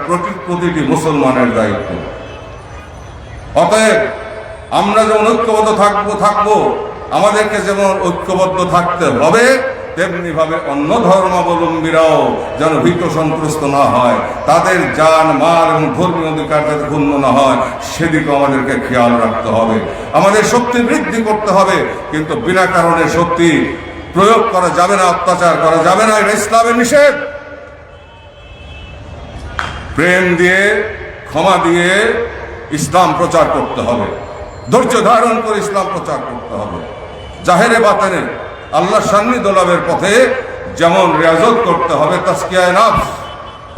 প্রতিটি মুসলমানের দায়িত্ব। অতএব আমরা যেমন ঐক্যবদ্ধ থাকবো, আমাদেরকে যেমন ঐক্যবদ্ধ থাকতে হবে, তেমনি ভাবে অন্য ধর্মাবলম্বীরাও যেন ভীত সন্ত্রস্ত না হয়, তাদের জান, মাল এবং ধর্মীয় অধিকার যাতে ক্ষুণ্ণ না হয়, সেদিকে আমাদেরকে খেয়াল রাখতে হবে। আমাদের শক্তি বৃদ্ধি করতে হবে, কিন্তু বিনা কারণে শক্তি প্রয়োগ করা যাবে না, অত্যাচার করা যাবে না, এটা ইসলামের নিষেধ। প্রেম দিয়ে, ক্ষমা দিয়ে ইসলাম প্রচার করতে হবে, ধৈর্য ধারণ করে ইসলাম প্রচার করতে হবে। জাহেরে বাতেনে আল্লাহর সান্নিধ্য লাভের পথে যেমন রিয়াজত করতে হবে, তাজকিয়ায়ে নফস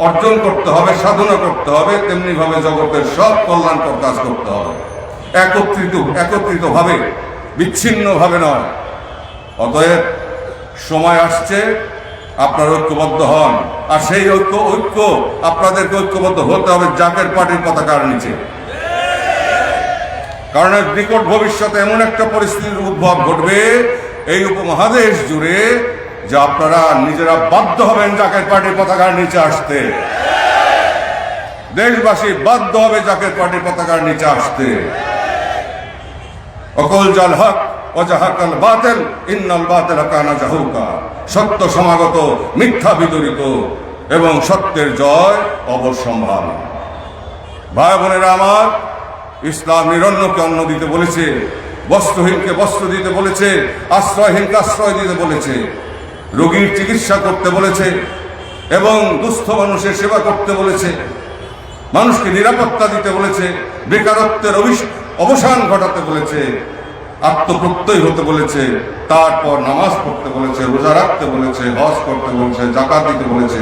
অর্জন করতে হবে, সাধনা করতে হবে, তেমনি ভাবে জগতের সব কল্যাণকর কাজ করতে হবে, একত্রিত ভাবে, বিচ্ছিন্ন ভাবে নয়। অতএব সময় আসছে আপনারা ঐক্যবদ্ধ হন। আর সেই ঐক্য আপনাদেরকে ঐক্যবদ্ধ হতে হবে জাকের পার্টির পতাকার নিচে। কারণ নিকট ভবিষ্যতে এমন একটা পরিস্থিতির উদ্ভব ঘটবে এই উপমহাদেশ জুড়ে, যে আপনারা নিজেরা বাধ্য হবেন জাকের পার্টির পতাকার নিচে আসতে। দেশবাসী বাধ্য হবে জাকের পার্টির পতাকার নিচে আসতে। অকল জাল হক ওয়াজাহাকাল বাতিল ইন্নাল বাতিলা কানা জাহুকা। সত্য সমাগত, মিথ্যা বিদরিত, এবং সত্যের জয় অবশ্যম্ভাবী। ভাই বোনেরা আমার, ইসলাম নিরন্নকে অন্ন দিতে বলেছে, বস্ত্রহীনকে বস্ত্র দিতে বলেছে, আশ্রয়হীনকে আশ্রয় দিতে বলেছে, রোগীর চিকিৎসা করতে বলেছে, এবং দুস্থ মানুষের সেবা করতে বলেছে, মানুষকে নিরাপত্তা দিতে বলেছে, বেকারত্বের অবসান ঘটাতে বলেছে। আত্মপ্রত্যয় হতে বলেছে, তারপর নামাজ পড়তে বলেছে, রোজা রাখতে বলেছে, হজ করতে বলেছে, যাকাত দিতে বলেছে,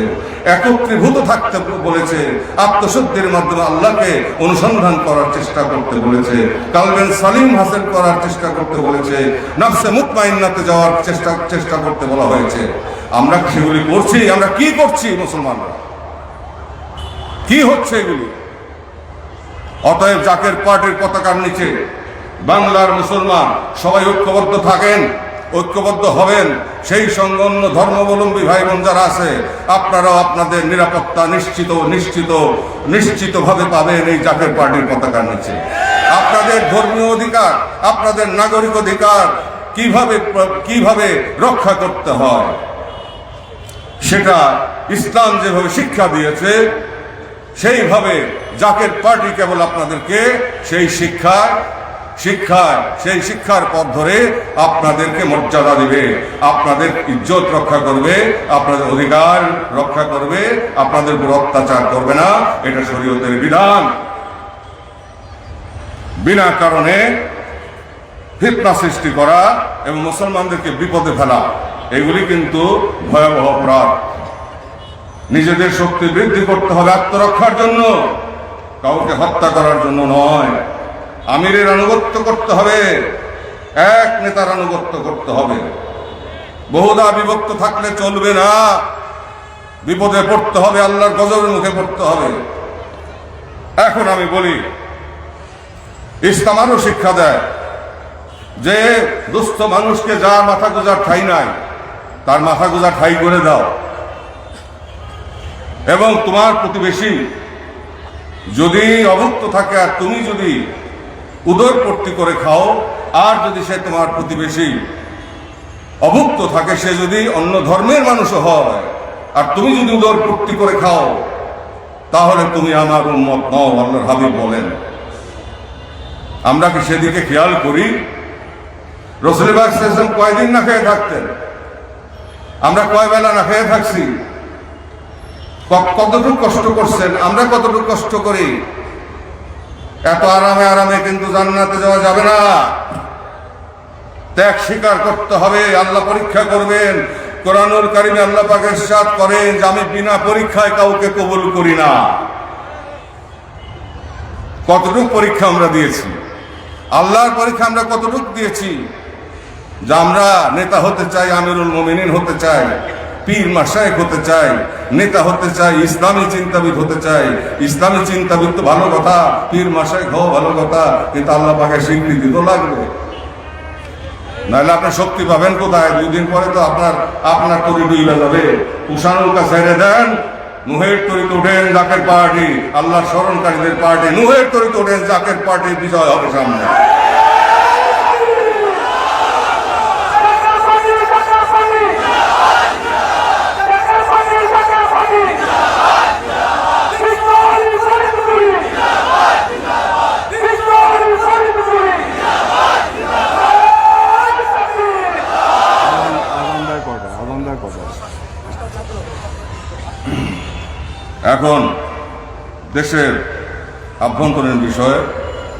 একত্রীভূত থাকতে বলেছে, আত্মশুদ্ধির মাধ্যমে আল্লাহকে অনুসন্ধান করার চেষ্টা করতে বলেছে, কালবেন সালিম হাসিল করার চেষ্টা করতে বলেছে, নফসে মুতমাইন্নাতে যাওয়ার চেষ্টা করতে বলা হয়েছে। আমরা সেগুলি করছি? আমরা কি করছি মুসলমানরা? কি হচ্ছে এগুলি? অতএব জাকের পার্টির পতাকার নিচে বাংলার মুসলমান সবাই ঐক্যবদ্ধ থাকেন, ঐক্যবদ্ধ হবেন। সেই সঙ্গে অন্য ধর্মাবলম্বী ভাই বোন যারা আছে, আপনারাও আপনাদের নিরাপত্তা নিশ্চিতভাবে পাবেন এই জাকের পার্টির পতাকার নিচে। আপনাদের ধর্মীয় অধিকার, আপনাদের নাগরিক অধিকার কিভাবে রক্ষা করতে হয় সেটা ইসলাম যেভাবে শিক্ষা দিয়েছে, সেইভাবে জাকের পার্টি কেবল আপনাদেরকে সেই শিক্ষার পথ ধরে আপনাদেরকে মর্যাদা দিবে, আপনাদের ইজ্জত রক্ষা করবে, আপনাদের অধিকার রক্ষা করবে, আপনাদের উপর অত্যাচার করবে না। এটা শরীয়তের বিধান। বিনা কারণে ফিতনা সৃষ্টি করা এবং মুসলমানদেরকে বিপদে ফেলা, এগুলি কিন্তু ভয়াবহ অপরাধ। নিজেদের শক্তি বৃদ্ধি করতে হবে আত্মরক্ষার জন্য, কাউকে হত্যা করার জন্য নয়। আমিরের আনুগত্য করতে হবে, এক নেতার আনুগত্য করতে হবে। বহুদা বিভক্ত থাকলে চলবে না, বিপদে পড়তে হবে, আল্লাহর গজবের মুখে পড়তে হবে। এখন আমি বলি, ইসলাম আরো শিক্ষা দেয় যে দুস্থ মানুষকে যার মাথা গোজার ঠাঁই নাই, তার মাথা গোজা ঠাঁই করে দাও। এবং তোমার প্রতিবেশী যদি অভুক্ত থাকে আর তুমি যদি উদরপূর্তি করে খাও, আর যদি সে তোমার প্রতিবেশী অভুক্ত থাকে, সে যদি অন্য ধর্মের মানুষও হয়, আর তুমি যদি উদরপূর্তি করে খাও, তাহলে তুমি আমার উম্মত নও, আল্লাহর হাবিব বলেন। আমরা কি সেদিকে খেয়াল করি? রাসূল পাক সাল্লাল্লাহু আলাইহি ওয়াসাল্লাম কয়দিন না খেয়ে থাকতেন? আমরা কয় বেলা না খেয়ে থাকছি? কতটুকু কষ্ট করছেন? আমরা কতটুকু কষ্ট করি? এত আরামে কিন্তু জান্নাতে যাওয়া যাবে না। ত্যাগ স্বীকার করতে হবে, আল্লাহ পরীক্ষা করবেন। কোরআনুল কারীমে আল্লাহ পাক ইরশাদ করেন যে আমি বিনা পরীক্ষায় কাউকে কবুল করি না। কতটুকু পরীক্ষা আমরা দিয়েছি? আল্লাহর পরীক্ষা আমরা কতটুকু দিয়েছি? যে আমরা নেতা হতে চাই, আমিরুল মুমিনিন হতে চাই, পীর মাশায়েখ হতে চাই, নেতা হতে চাই, ইসলামী চিন্তাবিদ হতে চাই। ইসলামী চিন্তাবিদ তো ভালো কথা, পীর মাশায়েখ হও ভালো কথা, কিন্তু আল্লাহ পাকের স্বীকৃতি তো লাগবে, নাহলে আপনার শক্তি পাবেন কোথায়? 2 দিন পরে তো আপনার তরি ডুইলা যাবে। উষানৌকা ছেড়ে দেন, নুহের তরিতে ওঠেন জাকের পার্টি, আল্লাহ স্মরণকারীদের পার্টি। নুহের তরিতে ওঠেন, জাকের পার্টির বিজয় হবে সামনে। এখন দেশের আভ্যন্তরীণ বিষয়ে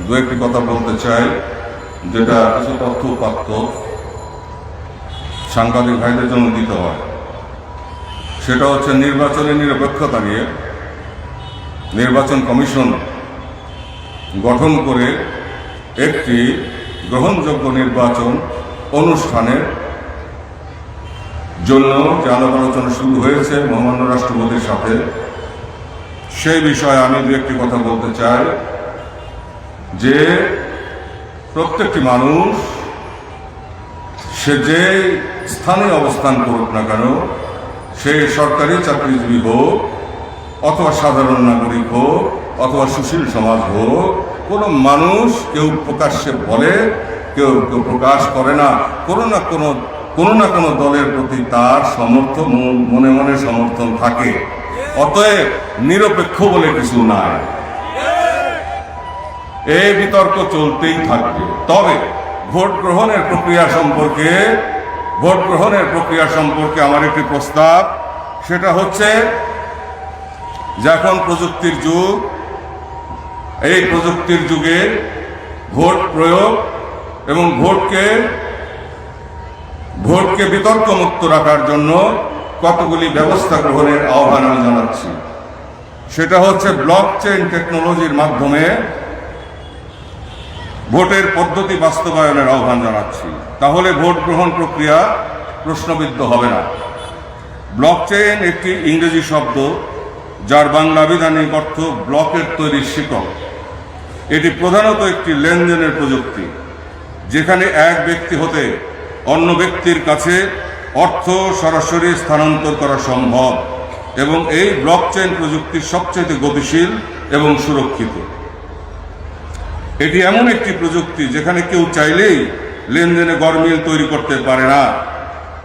2-1টি কথা বলতে চাই, যেটা কিছু তথ্য উপাত্ত সাংবাদিক ভাইদের জন্য দিতে হয়। সেটা হচ্ছে নির্বাচনের নিরপেক্ষতা নিয়ে নির্বাচন কমিশন গঠন করে একটি গ্রহণযোগ্য নির্বাচন অনুষ্ঠানের জন্য যে আলাপ আলোচনা শুরু হয়েছে মহামান্য রাষ্ট্রপতির সাথে, সেই বিষয়ে আমি 2-1টি কথা বলতে চাই। যে প্রত্যেকটি মানুষ সে যে স্থানে অবস্থান করুক না কেন, সে সরকারি চাকরিজীবী হোক অথবা সাধারণ নাগরিক হোক অথবা সুশীল সমাজ হোক, কোনো মানুষ কেউ প্রকাশ্যে বলে, কেউ প্রকাশ করে না, কোনো না কোনো দলের প্রতি তার সমর্থন, মনে মনে সমর্থন থাকে। অতএব নিরপেক্ষ বলে কিছু নাই, এই বিতর্ক চলতেই থাকবে। তবে ভোট গ্রহণের প্রক্রিয়া সম্পর্কে আমার একটি প্রস্তাব, সেটা হচ্ছে যে এখন প্রযুক্তির যুগ, এই প্রযুক্তির যুগে ভোট প্রয়োগ এবং ভোটকে বিতর্ক মুক্ত রাখার জন্য কতগুলি ব্যবস্থা গ্রহণের আহ্বান আমি জানাচ্ছি। সেটা হচ্ছে ব্লক চেইন টেকনোলজির মাধ্যমে ভোটের পদ্ধতি বাস্তবায়নের আহ্বান জানাচ্ছি। তাহলে ভোট গ্রহণ প্রক্রিয়া প্রশ্নবিদ্ধ হবে না। ব্লক চেইন একটি ইংরেজি শব্দ, যার বাংলা আবিধানিক অর্থ ব্লকের তৈরি শিকল। এটি প্রধানত একটি লেনদেনের প্রযুক্তি, যেখানে এক ব্যক্তি হতে অন্য ব্যক্তির কাছে অর্থ সরাসরি স্থানান্তর করা সম্ভব, এবং এই ব্লক চেইন প্রযুক্তি সবচেয়ে গতিশীল এবং সুরক্ষিত। এটি এমন একটি প্রযুক্তি যেখানে কেউ চাইলেই লেনদেনে গরমিল তৈরি করতে পারে না।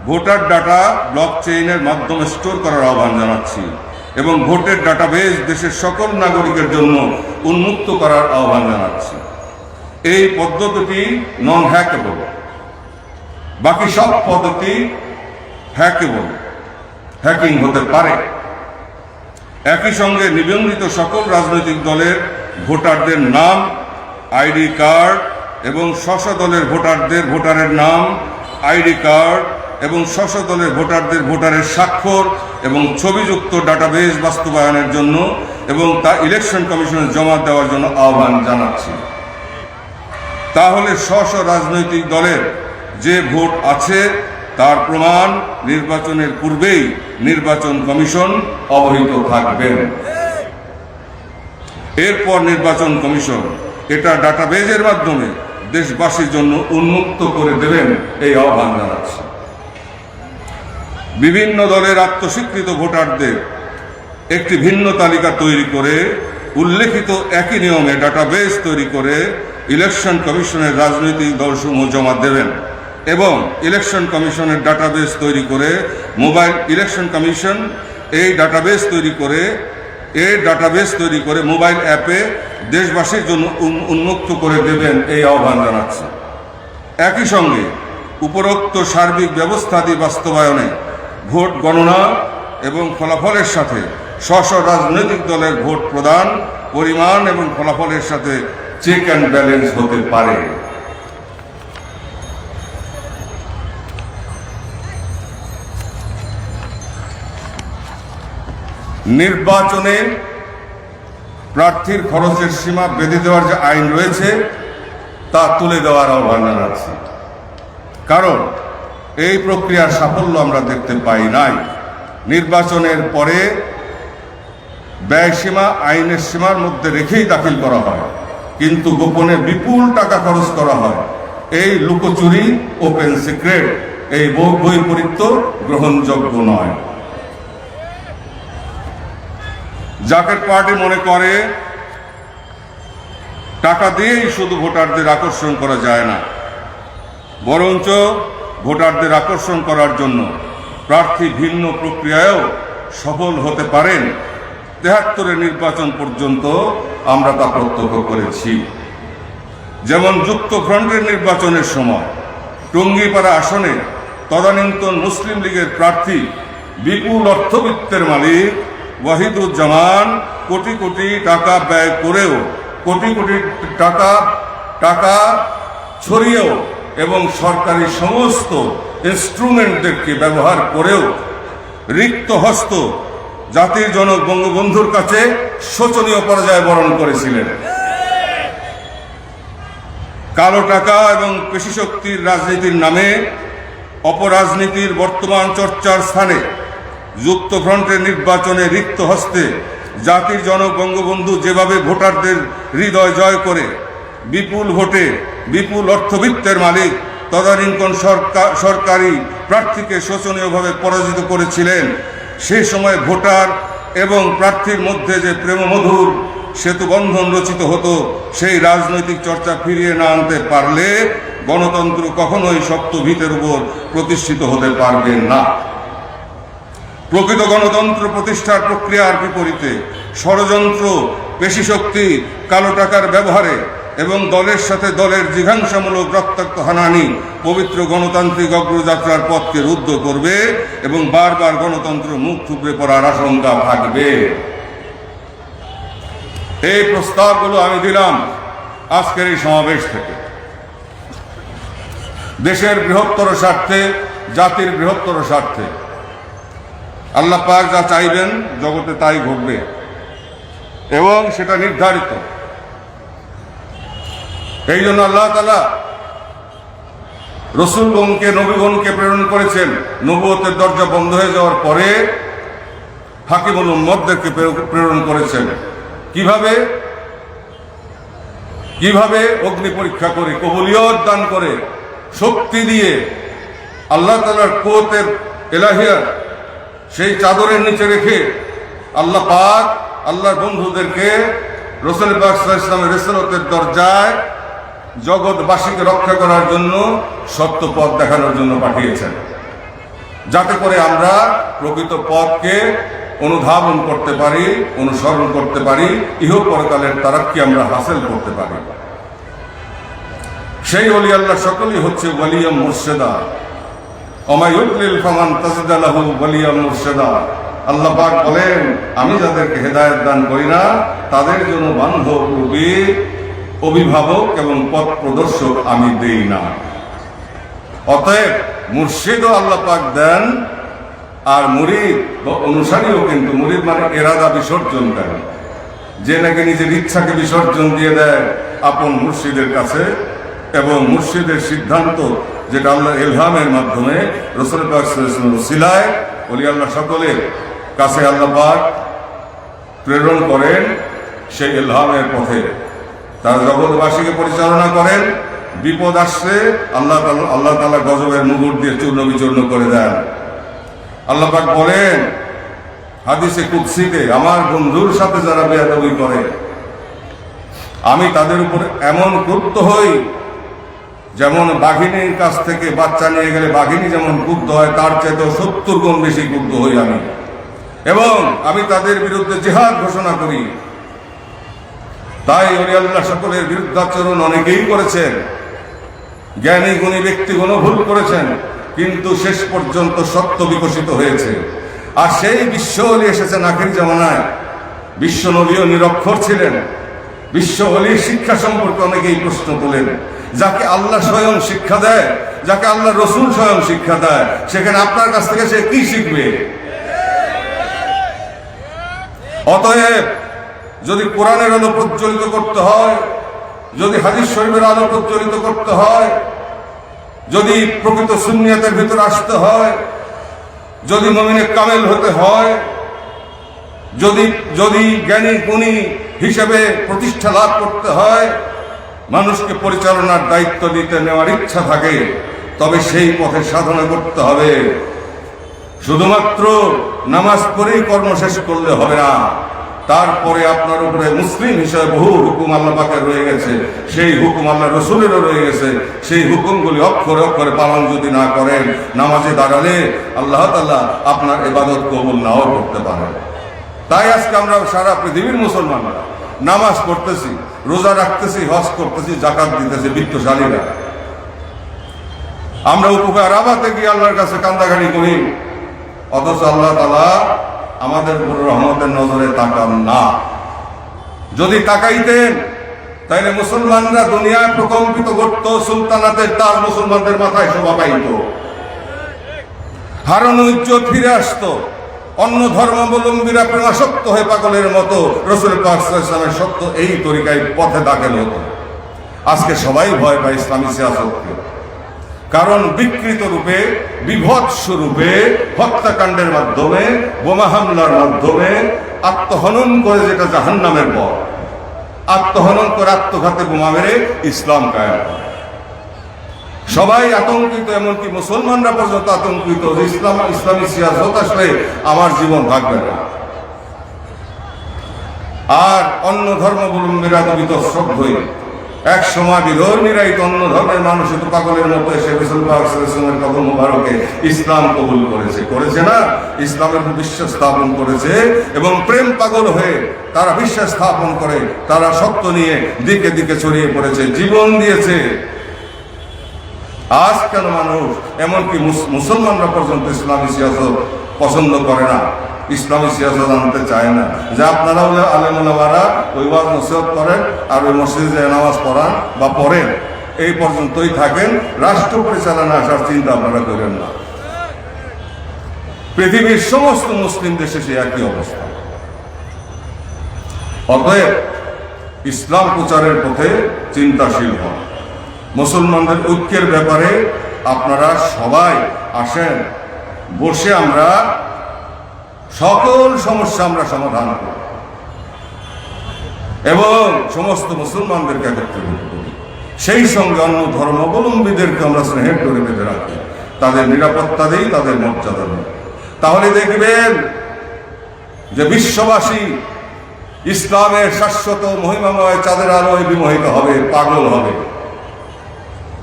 ভোটার ডাটা ব্লক চেইনের মাধ্যমে স্টোর করার আহ্বান জানাচ্ছি এবং ভোটের ডাটাবেজ দেশের সকল নাগরিকের জন্য উন্মুক্ত করার আহ্বান জানাচ্ছি। এই পদ্ধতিটি নন হ্যাকেবল, বাকি সব পদ্ধতি হ্যাকেবল, হ্যাকিং হতে পারে। একই সঙ্গে নিবন্ধিত সকল রাজনৈতিক দলের ভোটারদের নাম, আইডি কার্ড এবং স্ব দলের ভোটারের নাম, আইডি কার্ড এবং স্ব দলের ভোটারের স্বাক্ষর এবং ছবিযুক্ত ডাটাবেজ বাস্তবায়নের জন্য এবং তা ইলেকশন কমিশনে জমা দেওয়ার জন্য আহ্বান জানাচ্ছি। তাহলে স্ব রাজনৈতিক দলের যে ভোট আছে তার প্রমাণ নির্বাচনের পূর্বেই নির্বাচন কমিশন অবহিত থাকবেন। এরপর নির্বাচন কমিশন এটা ডাটাবেজের মাধ্যমে দেশবাসীর জন্য উন্মুক্ত করে দেবেন, এই আহ্বান জানাচ্ছি। বিভিন্ন দলের আত্মস্বীকৃত ভোটারদের একটি ভিন্ন তালিকা তৈরি করে উল্লেখিত একই নিয়মে ডাটাবেজ তৈরি করে ইলেকশন কমিশনের রাজনৈতিক দলসমূহ জমা দেবেন এবং ইলেকশন কমিশনের ডাটাবেজ তৈরি করে ইলেকশন কমিশন এই ডাটাবেজ তৈরি করে মোবাইল অ্যাপে দেশবাসীর জন্য উন্মুক্ত করে দেবেন, এই আহ্বান জানাচ্ছি। একই সঙ্গে উপরোক্ত সার্বিক ব্যবস্থাদি বাস্তবায়নে ভোট গণনা এবং ফলাফলের সাথে স্ব রাজনৈতিক দলের ভোট প্রদান, পরিমাণ এবং ফলাফলের সাথে চেক অ্যান্ড ব্যালেন্স হতে পারে। নির্বাচনে প্রার্থীর খরচের সীমা বেঁধে দেওয়ার যে আইন রয়েছে তা তুলে দেওয়ার আহ্বান জানাচ্ছি। কারণ এই প্রক্রিয়ার সাফল্য আমরা দেখতে পাই নাই। নির্বাচনের পরে ব্যয় সীমা আইনের সীমার মধ্যে রেখেই দাখিল করা হয়, কিন্তু গোপনে বিপুল টাকা খরচ করা হয়। এই লুকোচুরি, ওপেন সিক্রেট, এই বৈপরীত্য গ্রহণযোগ্য নয়। জাকের পার্টি মনে করে টাকা দিয়েই শুধু ভোটারদের আকর্ষণ করা যায় না, বরঞ্চ ভোটারদের আকর্ষণ করার জন্য প্রার্থী ভিন্ন প্রক্রিয়ায়ও সফল হতে পারেন। ৭৩ নির্বাচন পর্যন্ত আমরা তা প্রত্যক্ষ করেছি। যেমন যুক্তফ্রন্টের নির্বাচনের সময় টঙ্গীপাড়া আসনে তদানীন্তন মুসলিম লীগের প্রার্থী বিপুল অর্থবিত্তের মালিক ওয়াহিদুজ্জামান কোটি কোটি টাকা ব্যয় করেও, কোটি কোটি টাকা ছড়িয়েও এবং সরকারি সমস্ত ইনস্ট্রুমেন্টদেরকে ব্যবহার করেও রিক্ত হস্ত জাতির জনক বঙ্গবন্ধুর কাছে শোচনীয় পরাজয় বরণ করেছিলেন। কালো টাকা এবং পেশিশক্তির রাজনীতির নামে অপরাজনীতির বর্তমান চর্চার স্থানে যুক্তফ্রন্টের নির্বাচনে রিক্ত হস্তে জাতির জনক বঙ্গবন্ধু যেভাবে ভোটারদের হৃদয় জয় করে বিপুল ভোটে বিপুল অর্থবিত্তের মালিক তদানীন্তন সরকারি প্রার্থীকে শোচনীয়ভাবে পরাজিত করেছিলেন, সেই সময় ভোটার এবং প্রার্থীর মধ্যে যে প্রেমমধুর সেতুবন্ধন রচিত হতো, সেই রাজনৈতিক চর্চা ফিরিয়ে না আনতে পারলে গণতন্ত্র কখনোই শক্ত ভিতের উপর প্রতিষ্ঠিত হতে পারবে না। প্রকৃত গণতন্ত্র প্রতিষ্ঠার প্রক্রিয়ার বিপরীতে ষড়যন্ত্র, পেশিশক্তি, কালো টাকার ব্যবহারে এবং দলের সাথে দলের জিঘাংসামূলক রক্তাক্ত হানাহানি পবিত্র গণতান্ত্রিক অগ্রযাত্রার পথকে রুদ্ধ করবে এবং বারবার গণতন্ত্র মুখ থুবড়ে পড়ার আশঙ্কা থাকবে। এই প্রস্তাবগুলো আমি দিলাম আজকের এই সমাবেশ থেকে। দেশের বৃহত্তর স্বার্থে, জাতির বৃহত্তর স্বার্থে। আল্লাহ পাক যা চাইবেন জগতে তাই ঘটবে এবং সেটা নির্ধারিত। এই জন্য আল্লাহ তাআলা রসুলগণকে, নবীগণকে প্রেরণ করেছেন। নবুয়তের দরজা বন্ধ হয়ে যাওয়ার পরে হাকিমুল উম্মতদেরকে প্রেরণ করেছেন। কিভাবে? কিভাবে? অগ্নি পরীক্ষা করে, কবুলিয়ত দান করে, শক্তি দিয়ে, আল্লাহ তাআলার কুওয়াতের ইলাহিয়া সেই চাদরের নিচে রেখে আল্লাহ পাক আল্লাহর বন্ধুদেরকে রাসূল পাক সাল্লাল্লাহু আলাইহি ওয়াসাল্লামের রিসালাতের দরজায় জগৎবাসীকে রক্ষা করার জন্য, সত্য পথ দেখানোর জন্য পাঠিয়েছেন, যাতে করে আমরা প্রকৃত পথকে অনুধাবন করতে পারি, অনুসরণ করতে পারি, ইহ পরকালের তারাক্কি আমরা হাসিল করতে পারি। সেই ওলি আল্লাহ সকলেই হচ্ছে ওয়ালিয়া মুর্শেদা। ওমা ইউদলিল ফামান তাজিদা লাহু ওয়ালিয়া মুর্শেদা। আল্লাহ পাক বলেন, আমি যাদেরকে হেদায়েত দান করি না তাদের জন্য বান্ধবরূপী অভিভাবক এবং পথ প্রদর্শক আমি দেই না। অতএব মুর্শিদও আল্লাহ পাক দেন, আর মুরিদ বা অনুসারীও, কিন্তু মুরিদ মানে এরাদা বিসর্জন দেন, যে নাকি নিজের ইচ্ছাকে বিসর্জন দিয়ে দেয় আপন মুর্শিদের কাছে, এবং মুর্শিদের সিদ্ধান্ত যেটা আল্লাহর ইলহামের মাধ্যমে রাসূল পাক সাল্লাল্লাহু আলাইহি ওয়াসাল্লামের ওসিলায় ওলি আল্লাহ সকলের কাছে আল্লাহ পাক প্রেরণ করেন, সেই ইলহামের পথে তারা জগৎবাসীকে পরিচালনা করেন। বিপদ আসছে আল্লাহ তাআলা গজবের মুগুর দিয়ে চূর্ণ বিচূর্ণ করে দেন। আল্লাহ পাক বলেন হাদিসে কুদসিতে, আমার বন্ধুর সাথে যারা বেয়াদবি করে আমি তাদের উপর এমন ক্রুদ্ধ হই, যেমন বাঘিনীর কাছ থেকে বাচ্চা নিয়ে গেলে বাঘিনী যেমন ক্রুদ্ধ হয় তার চাইতেও 70 গুণ বেশি ক্রুদ্ধ হই আমি, এবং আমি তাদের বিরুদ্ধে জিহাদ ঘোষণা করি। তাই ওলি আল্লাহ সকলের বিরুদ্ধাচরণ অনেকেই করেছেন, জ্ঞানী গুণী ব্যক্তিগণ ভুল করেছেন, কিন্তু শেষ পর্যন্ত সত্য বিকশিত হয়েছে। আর সেই বিশ্ব ওলি এসেছেন আখির জামানায়। বিশ্ব নবীও নিরক্ষর ছিলেন। বিশ্ব ওলির শিক্ষা সম্পর্কে অনেকেই প্রশ্ন তোলেন। যাকে আল্লাহ স্বয়ং শিক্ষা দেয়, যাকে আল্লাহ রসুল স্বয়ং শিক্ষা দেয়, সেখানে আপনার কাছ থেকে সে কি শিখবে? অতএব যদি কোরআনের আলো প্রজ্বলিত করতে হয়, যদি হাদিস শরীফের আলো প্রজ্বলিত করতে হয়, যদি প্রকৃত সুন্নিয়তের ভিতর আসতে হয়, যদি মুমিনে কামেল হতে হয়, যদি জ্ঞানী গুণী হিসেবে প্রতিষ্ঠা লাভ করতে হয়, মানুষকে পরিচালনার দায়িত্ব দিতে নেওয়ার ইচ্ছা থাকে, তবে সেই পথে সাধনা করতে হবে। শুধুমাত্র নামাজ পড়েই কর্ম শেষ করলে হবে না। তারপরে আপনার উপরে মুসলিম হিসেবে বহু হুকুম আল্লাহ পাকের রয়ে গেছে, সেই হুকুম আল্লাহ রসুলেরও রয়ে গেছে। সেই হুকুমগুলি অক্ষরে অক্ষরে পালন যদি না করেন, নামাজে দাঁড়ালে আল্লাহ তাআলা আপনার ইবাদত কবুল নাও করতে পারেন। তাই আজকে আমরা সারা পৃথিবীর মুসলমানরা নামাজ পড়তেছি, রোজা রাখতেছি, হজ করতেছি, যাকাত দিতেছি, বিত্তশালীরা। আমরা উপকার আবাতে গিয়ে আল্লাহর কাছে কান্দাকাটি করি, অথচ আল্লাহ তাআলা আমাদের উপর রহমতের নজরে তাকান না। যদি তাকাইতেন তাইলে মুসলমানরা দুনিয়ায় প্রকম্পিত করত, সুলতানাতের তাজ মুসলমানদের মাথায় শোভা পাইত, হারানো ইজ্জত ফিরে আসতো, অন্য ধর্মাবলম্বীরা প্রেমাসক্ত হয়ে পাগলের মতো রাসূল পাক সাল্লাল্লাহু আলাইহি ওয়াসাল্লামের সত্য এই তরিকায় পথে দাখিল হতো। আজকে সবাই ভয় পায় ইসলামী সিয়াসতকে, কারণ বিকৃত রূপে, বিভৎস রূপে, হত্যাকাণ্ডের মাধ্যমে, বোমা হামলার মাধ্যমে, আত্মহনন করে, যেটা জাহান্নামের পথ, আত্মহনন করে আত্মঘাতে বোমা মেরে ইসলাম কায়েম করে। সবাই আতঙ্কিত, এমনকি মুসলমানরা পর্যন্ত আতঙ্কিত যে ইসলামী সিয়াসত আসলে আমার জীবন থাকবে না। আর অন্য ধর্মাবলম্বীরা তো বিতশ্রদ্ধ হয়ে এক সময় বিধর্মীরাই অন্য ধর্মের মানুষ তো পাগলের মতো এসে রাসূল পাক সাল্লাল্লাহু আলাইহি ওয়াসাল্লামের কদম মোবারকে ইসলাম কবুল করেছে না, ইসলামের বিশ্বাস স্থাপন করেছে, এবং প্রেম পাগল হয়ে তারা বিশ্বাস স্থাপন করে, তারা সত্য নিয়ে দিকে দিকে ছড়িয়ে পড়েছে, জীবন দিয়েছে। আজ কেন মানুষ, এমনকি মুসলমানরা পর্যন্ত ইসলামী সিয়াসত পছন্দ করে না, ইসলামী সিয়াসত আনতে চায় না, যে আপনারাও আলেম ওলামারা ওই ওয়াজ নসিহত করেন আর ওই মসজিদে নামাজ পড়ান বা পড়েন, এই পর্যন্তই থাকেন, রাষ্ট্র পরিচালনা আসার চিন্তা আপনারা করেন না। পৃথিবীর সমস্ত মুসলিম দেশে সে একই অবস্থা। অতএব ইসলাম প্রচারের পথে চিন্তাশীল হন। মুসলমানদের ঐক্যের ব্যাপারে আপনারা সবাই আসেন, বসে আমরা সকল সমস্যা আমরা সমাধান করি এবং সমস্ত মুসলমানদেরকে একত্রিত করি। সেই সঙ্গে অন্য ধর্মাবলম্বীদেরকে আমরা স্নেহের ডোরে বেঁধে রাখি, তাদের নিরাপত্তা দিই, তাদের মর্যাদা দিই। তাহলে দেখবেন যে বিশ্ববাসী ইসলামের শাশ্বত মহিমাময় চাঁদের আলোয় বিমোহিত হবে, পাগল হবে।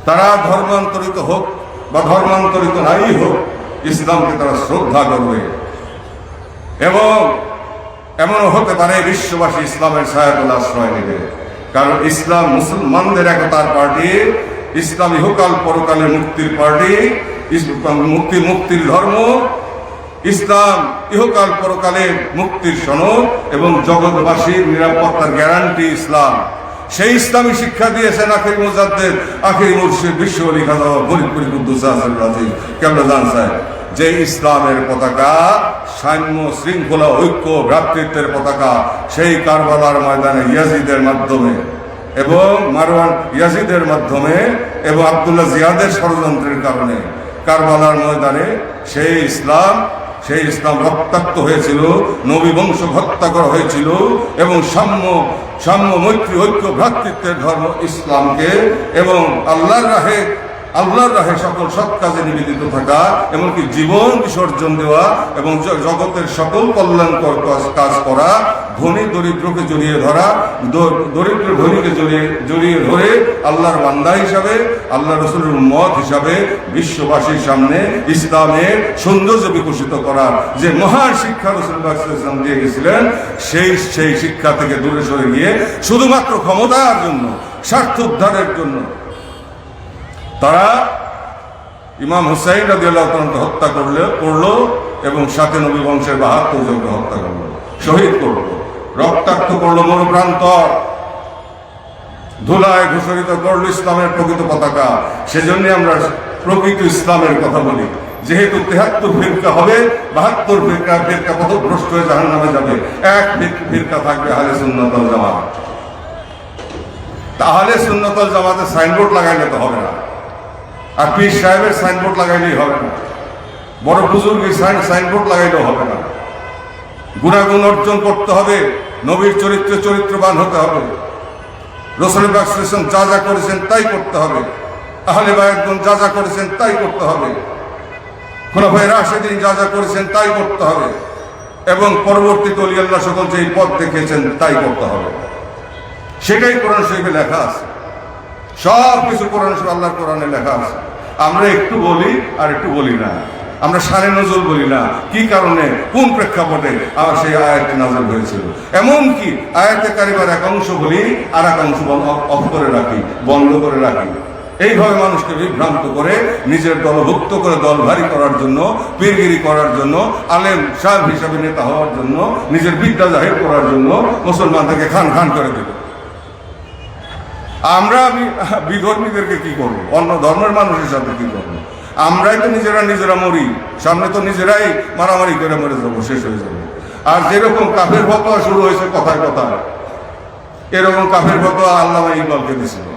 তারা ধর্মান্তরিত হোক বা ধর্মান্তরিত নাই হোক, ইসলামকে তারা শ্রদ্ধা করবে এবং এমনও হতে পারে বিশ্ববাসী ইসলামের ছায়াতলে আশ্রয় নেবে। কারণ ইসলাম মুসলমানদের একতার পার্টি, ইসলাম ইহকাল পরকালের মুক্তির পার্টি, মুক্তির ধর্ম। ইসলাম ইহকাল পরকালের মুক্তির সনদ এবং জগৎবাসীর নিরাপত্তার গ্যারান্টি ইসলাম। সেই ইসলামী শিক্ষা দিয়েছেন আখির মুজাদ্দেদ, আখির মুর্শিদ, বিশ্ব ওলি খাজা ফরিদপুরি কুদ্দুস আজল রাজি কেবলা জান সাহেব, যে ইসলামের পতাকা সাম্য, শৃঙ্খলা, ঐক্য, ভ্রাতৃত্বের পতাকা, সেই কারবালার ময়দানে ইয়াজিদের মাধ্যমে এবং মারওয়ান ইয়াজিদের মাধ্যমে এবং আব্দুল্লাহ জিয়াদের ষড়যন্ত্রের কারণে কারবালার ময়দানে সেই ইসলাম রক্তাক্ত হয়েছিল, নবী বংশ হত্যা করা হয়েছিল এবং সাম্য, মৈত্রী, ঐক্য, ভ্রাতৃত্বের ধর্ম ইসলামকে এবং আল্লাহর রাহে সকল সৎ কাজে নিবেদিত থাকা, এমনকি জীবন বিসর্জন দেওয়া এবং জগতের সকল কল্যাণকর কাজ করা, ধনী দরিদ্রকে জড়িয়ে ধরা, দরিদ্র ধনীকে জড়িয়ে ধরে আল্লাহর বান্দা হিসাবে, আল্লাহ রসুলের উম্মত হিসাবে বিশ্ববাসীর সামনে ইসলামের সৌন্দর্য বিকশিত করার যে মহান শিক্ষা রসুল ইসলাম দিয়ে গেছিলেন, সেই শিক্ষা থেকে দূরে সরে গিয়ে শুধুমাত্র ক্ষমতার জন্য, স্বার্থ উদ্ধারের জন্য তারা ইমাম হুসাইন রাদিয়াল্লাহু তাআলাকে হত্যা করলো এবং সাথে নবী বংশের ৭২ জনকে হত্যা করলো, শহীদ করলো, রক্তাক্ত করলো, মরুপ্রান্তর ধুলায় ঘোষরিত করলো ইসলামের প্রকৃত পতাকা। সেজন্য আমরা প্রকৃত ইসলামের কথা বলি। যেহেতু ৭৩ ফিরকা হবে, ৭২ ফিরকা পথভ্রষ্ট হয়ে জাহান্নামে যাবে, এক ফিরকা থাকবে আহলে সুন্নাত ওয়াল জামাত। তাহলে সুন্নাত ওয়াল জামাতের সাইনবোর্ড লাগাইলে তো হবে না, আর পীর সাহেবের সাইনবোর্ড লাগাইলেই হবে না, বড় বুজুর্গের সাইনবোর্ড লাগাইলেও হবে না। গুণাগুণ অর্জন করতে হবে, নবীর চরিত্রবান হতে হবে, রাসূল পাক সাল্লাল্লাহু আলাইহি ওয়াসাল্লাম যা যা করেছেন তাই করতে হবে, আহলে বায়তগণ যা যা করেছেন তাই করতে হবে, খুলাফায়ে রাশিদিন যা যা করেছেন তাই করতে হবে এবং পরবর্তী ওলি আল্লাহ সকল যেই পথ দেখিয়েছেন তাই করতে হবে। সেটাই কোরআন শরীফে লেখা আছে, সব কিছু কোরআন শরীফ আল্লাহর কোরআনে লেখা আছে। আমরা একটু বলি আর একটু বলি না, আমরা শানে নজল বলি না। কি কারণে, কোন প্রেক্ষাপটে আমার সেই আয়াতটি নাযিল হয়েছিল? এমনকি আয়াতে কারিমার এক অংশ বলি আর এক অংশ অফ করে রাখি, বন্ধ করে রাখি। এইভাবে মানুষকে বিভ্রান্ত করে নিজের দলভুক্ত করে দল ভারী করার জন্য, পীরগিরি করার জন্য, আলেম সাহেব হিসাবে নেতা হওয়ার জন্য, নিজের বিদ্যা জাহির করার জন্য মুসলমানদেরকে খান করে দিল। আমরা বিধর্মীদেরকে কি করবো? অন্য ধর্মের মানুষের সাথে কি করবো? আমরাই তো নিজেরা মরি, সামনে তো নিজেরাই মারামারি করে মরে যাবো, শেষ হয়ে যাবে। আর যেরকম কাফের ফতোয়া শুরু হয়েছে কথায় কথায়, এরকম কাফের ফতোয়া আল্লামা ইকবালকে দিয়েছিল।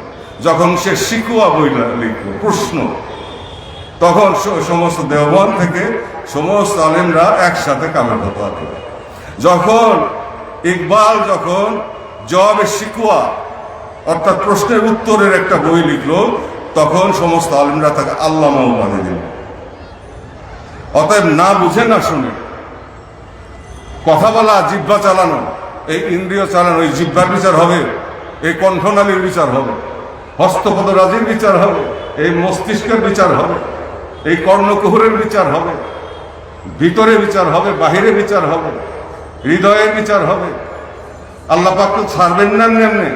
যখন সে শিকুয়া বই লিখল, প্রশ্ন, তখন সমস্ত দেওবন্দ থেকে সমস্ত আলেমরা একসাথে কাফের ফতোয়া দিল। যখন ইকবাল জবাবে শিকুয়া অর্থাৎ প্রশ্নের উত্তরের একটা বই লিখলো, তখন সমস্ত আলেমরা তাকে আল্লামা উপাধি দিল। অতএব না বুঝে না শুনে কথা বলা, জিহ্বা চালানো, এই ইন্দ্রিয় চালানো, এই জিহ্বার বিচার হবে, এই কণ্ঠনালীর বিচার হবে, হস্তপদরাজির বিচার হবে, এই মস্তিষ্কের বিচার হবে, এই কর্ণকুহরের বিচার হবে, ভিতরে বিচার হবে, বাহিরে বিচার হবে, হৃদয়ের বিচার হবে। আল্লাহ পাক তো ছাড়বেন না এমনি,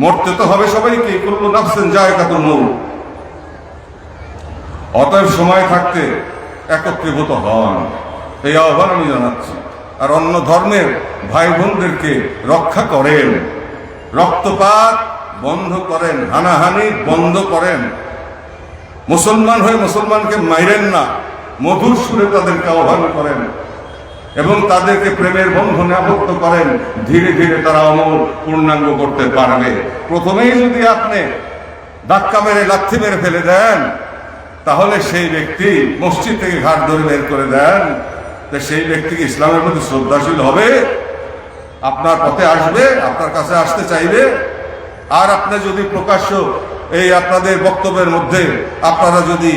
মরতে তো হবে সবাইকে, কুল্লু নাফসিন যায়কাতুল মউত। অতএব সময় থাকতে একত্রীভূত হন, এই আহ্বান আমি জানাচ্ছি। আর অন্য ধর্মের ভাই বোনদেরকে রক্ষা করেন। রক্তপাত বন্ধ করেন, হানাহানি বন্ধ করেন, মুসলমান হয়ে মুসলমানকে মাইরেন না, মধুর সুরে তাদেরকে আহ্বান করেন এবং তাদেরকে প্রেমের বন্ধনে আবদ্ধ করেন। ধীরে ধীরে তারা অমর পূর্ণাঙ্গ করতে পারবে। প্রথমেই যদি আপনি ধাক্কা মেরে লাথি মেরে ফেলে দেন, তাহলে সেই ব্যক্তি মসজিদ থেকে ঘাট ধরে বের করে দেন, সেই ব্যক্তিকে ইসলামের প্রতি শ্রদ্ধাশীল হবে, আপনার পথে আসবে, আপনার কাছে আসতে চাইবে। আর আপনি যদি প্রকাশ্য এই আপনাদের বক্তব্যের মধ্যে আপনারা যদি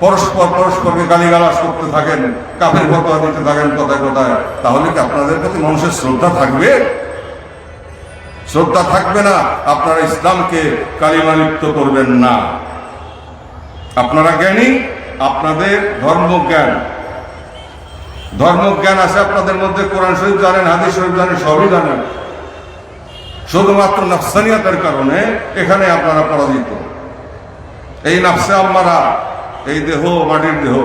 পরস্পরকে গালিগালাজ করতে থাকেন, কাফের ফতোয়া দিতে থাকেন কথায় কথায়, তাহলে কি আপনাদের প্রতি মানুষের শ্রদ্ধা থাকবে? শ্রদ্ধা থাকবে না। আপনারা ইসলামকে কালিমালিপ্ত করবেন না। আপনারা জ্ঞানী, আপনাদের ধর্মজ্ঞান আছে আপনাদের মধ্যে, কোরআন শরীফ জানেন, হাদিস শরীফ জানেন, সবই জানেন। শুধুমাত্র নাফসানিয়াতের কারণে এখানে আপনারা পরাজিত। এই নাফসে আম্মারা, এই দেহ মাটির দেহ,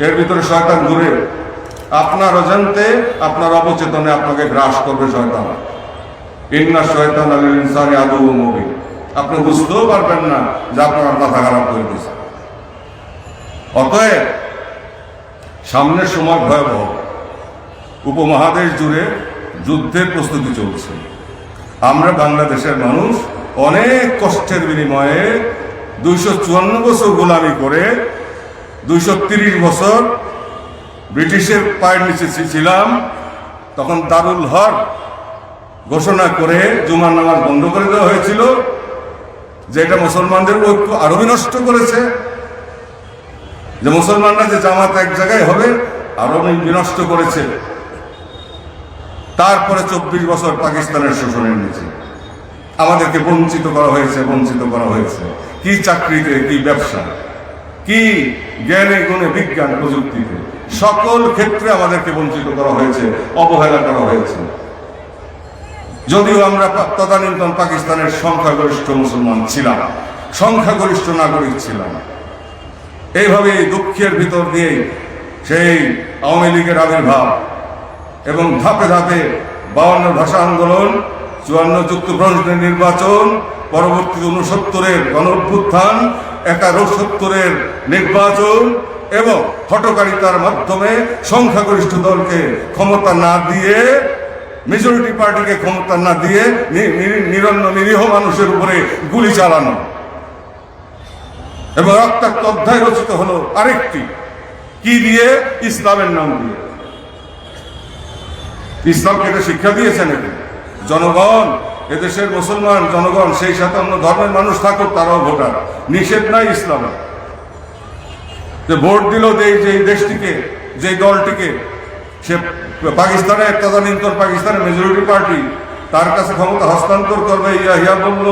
এর ভিতরে শয়তান ঘুরে, আপনার অজান্তে আপনার অবচেতনে আপনাকে গ্রাস করবে শয়তান। ইন্না শয়তান লিল ইনসানি আদুউম মুবিন। আপনি বুঝতেও পারবেন না যে আপনার মাথা খারাপ করে দিয়েছে। অতএব সামনের সময় ভয়াবহ। উপমহাদেশ জুড়ে যুদ্ধের প্রস্তুতি চলছে। আমরা বাংলাদেশের মানুষ অনেক কষ্টের বিনিময়ে 254 বছর গোলামি করে 230 বছর ব্রিটিশের পায়ের নিচে ছিলাম। তখন দারুল হরব ঘোষণা করে জুমার নামাজ বন্ধ করে দেওয়া হয়েছিল, যেটা মুসলমানদের ঐক্য আরো বিনষ্ট করেছে। যে মুসলমানরা যে জামাত এক জায়গায় হবে আরো বিনষ্ট করেছে। তারপরে 24 বছর পাকিস্তানের শোষণের নিচে আমাদেরকে বঞ্চিত করা হয়েছে। কি চাকরিতে, কি ব্যবসা, কি জ্ঞানে গুণে, বিজ্ঞান প্রযুক্তিতে, সকল ক্ষেত্রে আমাদেরকে বঞ্চিত করা হয়েছে, অবহেলা করা হয়েছে। যদিও আমরা তদানীন্তন পাকিস্তানের সংখ্যাগরিষ্ঠ মুসলমান ছিলাম, সংখ্যাগরিষ্ঠ নাগরিক ছিলাম। এইভাবে দুঃখের ভিতর দিয়ে সেই আওয়ামী লীগের আবির্ভাব এবং ধাপে ধাপে 52 ভাষা আন্দোলন, 54 যুক্তফ্রন্টের নির্বাচন, পরবর্তী 69-এর গণঅভ্যুত্থান, 71-এর নির্বাচন এবং হঠকারিতার মাধ্যমে সংখ্যাগরিষ্ঠ দলকে ক্ষমতা না দিয়ে, মেজরিটি পার্টিকে ক্ষমতা না দিয়ে নিরীহ মানুষের উপরে গুলি চালানো এবং রক্তাক্ত অধ্যায় রচিত হলো আরেকটি, কি দিয়ে? ইসলামের নাম দিয়ে। ইসলামকে এটা শিক্ষা দিয়েছেন এটি জনগণ, এদেশের মুসলমান জনগণ, সেই সাথে অন্য ধর্মের মানুষ থাকুক, তারাও ভোটার, নিষেধ নাই ইসলামে। যে ভোট দিল যে দেশটিকে, যে দলটিকে, সে পাকিস্তানের তদানীন্তন পাকিস্তানের মেজরিটি পার্টি, তার কাছে ক্ষমতা হস্তান্তর করবে। ইয়া বলল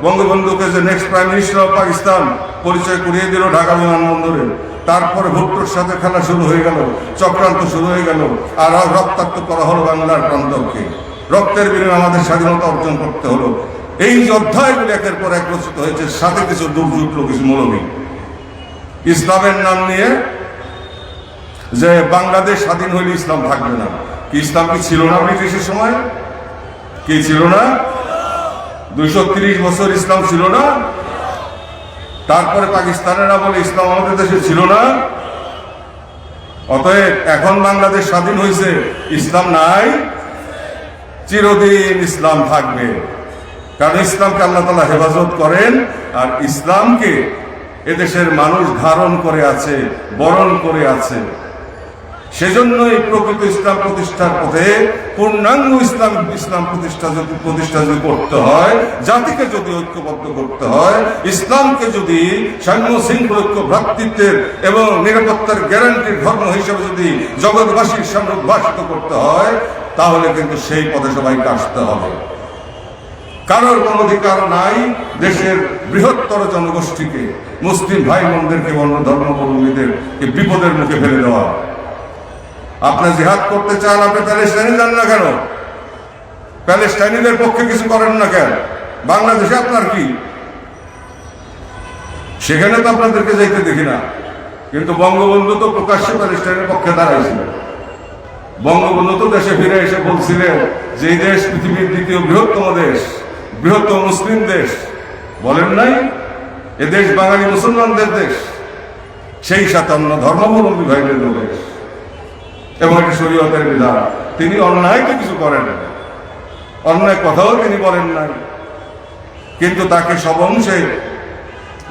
বঙ্গবন্ধুকে যে next prime minister of Pakistan, পরিচয় করিয়ে দিল ঢাকা বিমানবন্দরে। তারপরে ভুট্টোর সাথে খেলা শুরু হয়ে গেল, চক্রান্ত শুরু হয়ে গেল, আর রক্তাক্ত করা হলো বাংলার প্রান্তরকে। রক্তের বিনিময়ে আমাদের স্বাধীনতা অর্জন করতে হলো। এই যে অধ্যায়গুলি একের পর এক রচিত হয়েছে, সাথে কিছু ডুব জুটলো কিছু মৌলবী ইসলামের নাম নিয়ে, যে বাংলাদেশ স্বাধীন হইলে ইসলাম থাকবে না। কি ইসলাম কি ছিল না ব্রিটিশের সময়? কি ছিল না? 230 বছর ইসলাম ছিল না? তারপরে পাকিস্তানেরা বলে ইসলাম আমাদের দেশে ছিল না। অতএব এখন বাংলাদেশ স্বাধীন হয়েছে, ইসলাম নাই, চিরদিন ইসলাম থাকবে। কারণ ইসলামকে আল্লাহ তাআলা হেফাজত করেন, আর ইসলামকে এদেশের মানুষ ধারণ করে আছে, বরণ করে আছে। সেজন্যই প্রকৃত ইসলাম প্রতিষ্ঠার পথে পূর্ণাঙ্গ ইসলাম প্রতিষ্ঠা যদি করতে হয়, জাতিকে যদি ঐক্যবদ্ধ করতে হয়, ইসলামকে যদি সাম্য শৃঙ্খল ঐক্য ভ্রাতৃত্বের এবং নিরাপত্তার গ্যারান্টির ধর্ম হিসেবে যদি জগৎবাসীর সামনে উদ্ভাসিত করতে হয়, তাহলে কিন্তু সেই পথে সবাইকে আসতে হবে। কারোর কোন অধিকার নাই দেশের বৃহত্তর জনগোষ্ঠীকে, মুসলিম ভাই বোনদেরকে, অন্য ধর্মাবলম্বীদেরকে বিপদের মুখে ফেলে দেওয়া। আপনি জিহাদ করতে চান, আপনি প্যালেস্টাইনে যান না কেন? প্যালেস্টাইনিদের পক্ষে কিছু করেন না কেন? বাংলাদেশে আপনার কি? সেখানে তো আপনাদেরকে যাইতে দেখি না। কিন্তু বঙ্গবন্ধু তো প্রকাশ্যে প্যালেস্টাইনের পক্ষে দাঁড়াইছিলেন। বঙ্গবন্ধু তো দেশে ফিরে এসে বলছিলেন যে এই দেশ পৃথিবীর দ্বিতীয় বৃহত্তম দেশ, বৃহত্তম মুসলিম দেশ, বলেন নাই এ দেশ বাঙালি মুসলমানদের দেশ, সেই সাথে অন্য ধর্মাবলম্বী ভাইদের দেশ, এবং এটি শরীয়তের বিধান। তিনি অন্যায় তো কিছু করেন না, অন্যায় কথাও তিনি বলেন নাই, কিন্তু তাকে সব অংশে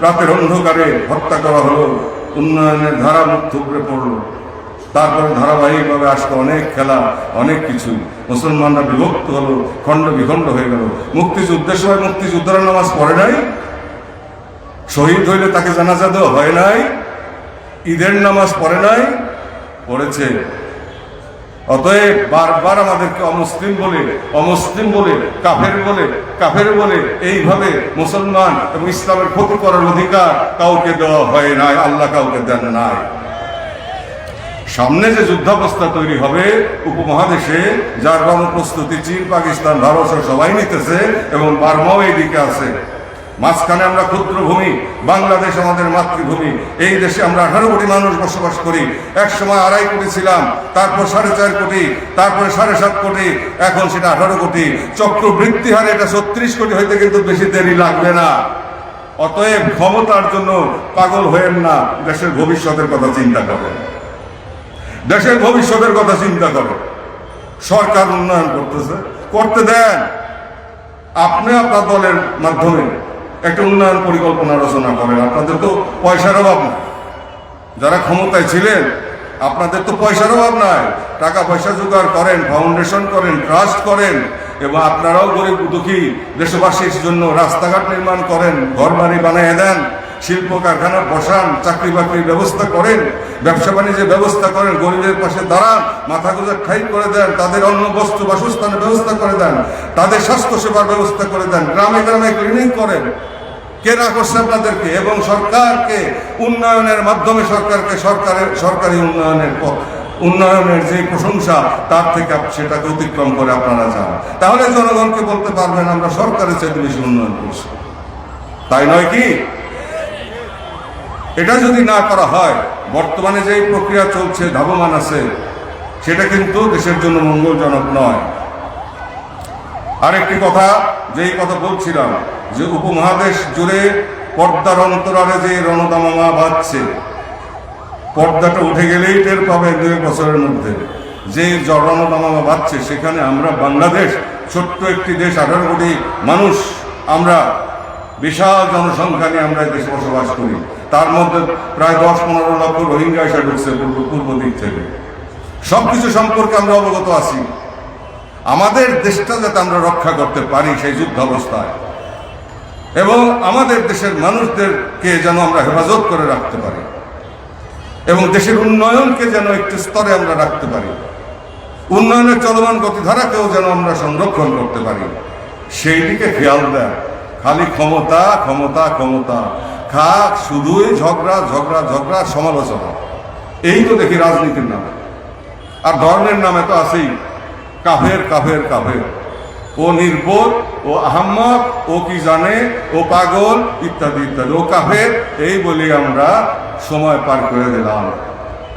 রাতের অন্ধকারে হত্যা করা হলো, উন্নয়নের ধারা মুখ থুবড়ে পড়লো, তারপরে ধারাবাহিকভাবে আসলো অনেক খেলা, অনেক কিছু, মুসলমানরা বিভক্ত হলো, খণ্ড বিখণ্ড হয়ে গেল। মুক্তিযুদ্ধের সময় মুক্তিযোদ্ধারা নামাজ পড়ে নাই, শহীদ হইলে তাকে জানাজা দেওয়া হয় নাই, ঈদের নামাজ পড়ে নাই, পড়েছে। অতএব বারবার আমাদেরকে অমুসলিম বলে, অমুসলিম বলে, কাফের বলে এইভাবে মুসলমান এবং ইসলামের ক্ষতি করার অধিকার কাউকে দেওয়া হয় নাই, আল্লাহ কাউকে দেন নাই। সামনে যে যুদ্ধাবস্থা তৈরি হবে উপমহাদেশে, যার গণপ্রস্তুতি চীন, পাকিস্তান, ভারত সবাই নিতেছে, এবং বার্মাও এইদিকে আছে। মাঝখানে আমরা ক্ষুদ্র ভূমি, বাংলাদেশ আমাদের মাতৃভূমি। এই দেশে আমরা 18 কোটি মানুষ বসবাস করি। এক সময় 2.5 কোটি ছিলাম, তারপর 4.5 কোটি, তারপরে 7.5 কোটি, এখন সেটা 18 কোটি। চক্রবৃদ্ধি হারে এটা 36 কোটি হইতে কিন্তু বেশি দেরি লাগবে না। অতএব ক্ষমতার জন্য পাগল হয়েন না, দেশের ভবিষ্যতের কথা চিন্তা করেন, দেশের ভবিষ্যতের কথা চিন্তা করেন। সরকার উন্নয়ন করতেছে, করতে দেন। আপনি আপনার দলের মাধ্যমে একটা উন্নয়ন পরিকল্পনা রচনা করেন। আপনাদের তো পয়সার অভাব নাই, যারা ক্ষমতায় ছিলেন আপনাদের তো পয়সার অভাব নাই, টাকা পয়সা জোগাড় করেন, ফাউন্ডেশন করেন, ট্রাস্ট করেন, এবং আপনারাও গরিব দুঃখী দেশবাসীর জন্য রাস্তাঘাট নির্মাণ করেন, ঘর বাড়ি বানিয়ে দেন, শিল্প কারখানা বসান, চাকরি বাকরির ব্যবস্থা করেন, ব্যবসা বাণিজ্যের ব্যবস্থা করেন, গরিবের পাশে দাঁড়ান, মাথা গোজার ঠাই করে দেন, তাদের অন্ন বস্ত্র বাসস্থানের ব্যবস্থা করে দেন, তাদের স্বাস্থ্য সেবার ব্যবস্থা করে দেন, গ্রামে গ্রামে ক্লিনিং করেন। কে না করছে আপনাদেরকে? এবং সরকারকে উন্নয়নের মাধ্যমে সরকারি উন্নয়নের যে প্রশংসা, তার থেকে সেটাকে অতিক্রম করে আপনারা যান। তাহলে জনগণকে বলতে পারবেন আমরা সরকারের চাইতে বেশি উন্নয়ন করছি, তাই নয় কি? এটা যদি না করা হয়, বর্তমানে যে প্রক্রিয়া চলছে, ধাবমান আছে, সেটা কিন্তু দেশের জন্য মঙ্গলজনক নয়। আরেকটি কথা, যেই কথা বলছিলাম, যে উপমহাদেশ জুড়ে পর্দার অন্তরালে যে রণদামামা বাজছে, পর্দাটা উঠে গেলেই টের পাবে 2 বছরের মধ্যে যে রণদামামা বাজছে। সেখানে আমরা বাংলাদেশ, ছোট্ট একটি দেশ, 18 কোটি মানুষ, আমরা বিশাল জনসংখ্যা নিয়ে আমরা এই দেশে বসবাস করি। তার মধ্যে প্রায় 10-15 লক্ষ রোহিঙ্গা এসে ঢুকছে পূর্ব দিক থেকে। সবকিছু সম্পর্কে আমরা অবগত আছি। আমাদের দেশটা যাতে আমরা রক্ষা করতে পারি সেই যুদ্ধাবস্থায়, এবং আমাদের দেশের মানুষদেরকে যেন আমরা হেফাজত করে রাখতে পারি, এবং দেশের উন্নয়নকে যেন একটি স্তরে আমরা রাখতে পারি, উন্নয়নের চলমান গতিধারাকেও যেন আমরা সংরক্ষণ করতে পারি, সেই দিকে খেয়াল দেয়। খালি ক্ষমতা ক্ষমতা ক্ষমতা, শুধুই ঝগড়া ঝগড়া ঝগড়া, সমালোচনা, এই তো দেখি রাজনীতির নামে। আর ধর্মের নামে তো আছেই কাফের কাফের কাফের, ও নির্বোধ, ও আহম্মক, ও কি জানে, ও পাগল, ইত্যাদি ইত্যাদি, ও কাফের, এই বলি আমরা সময় পার করে দিলাম।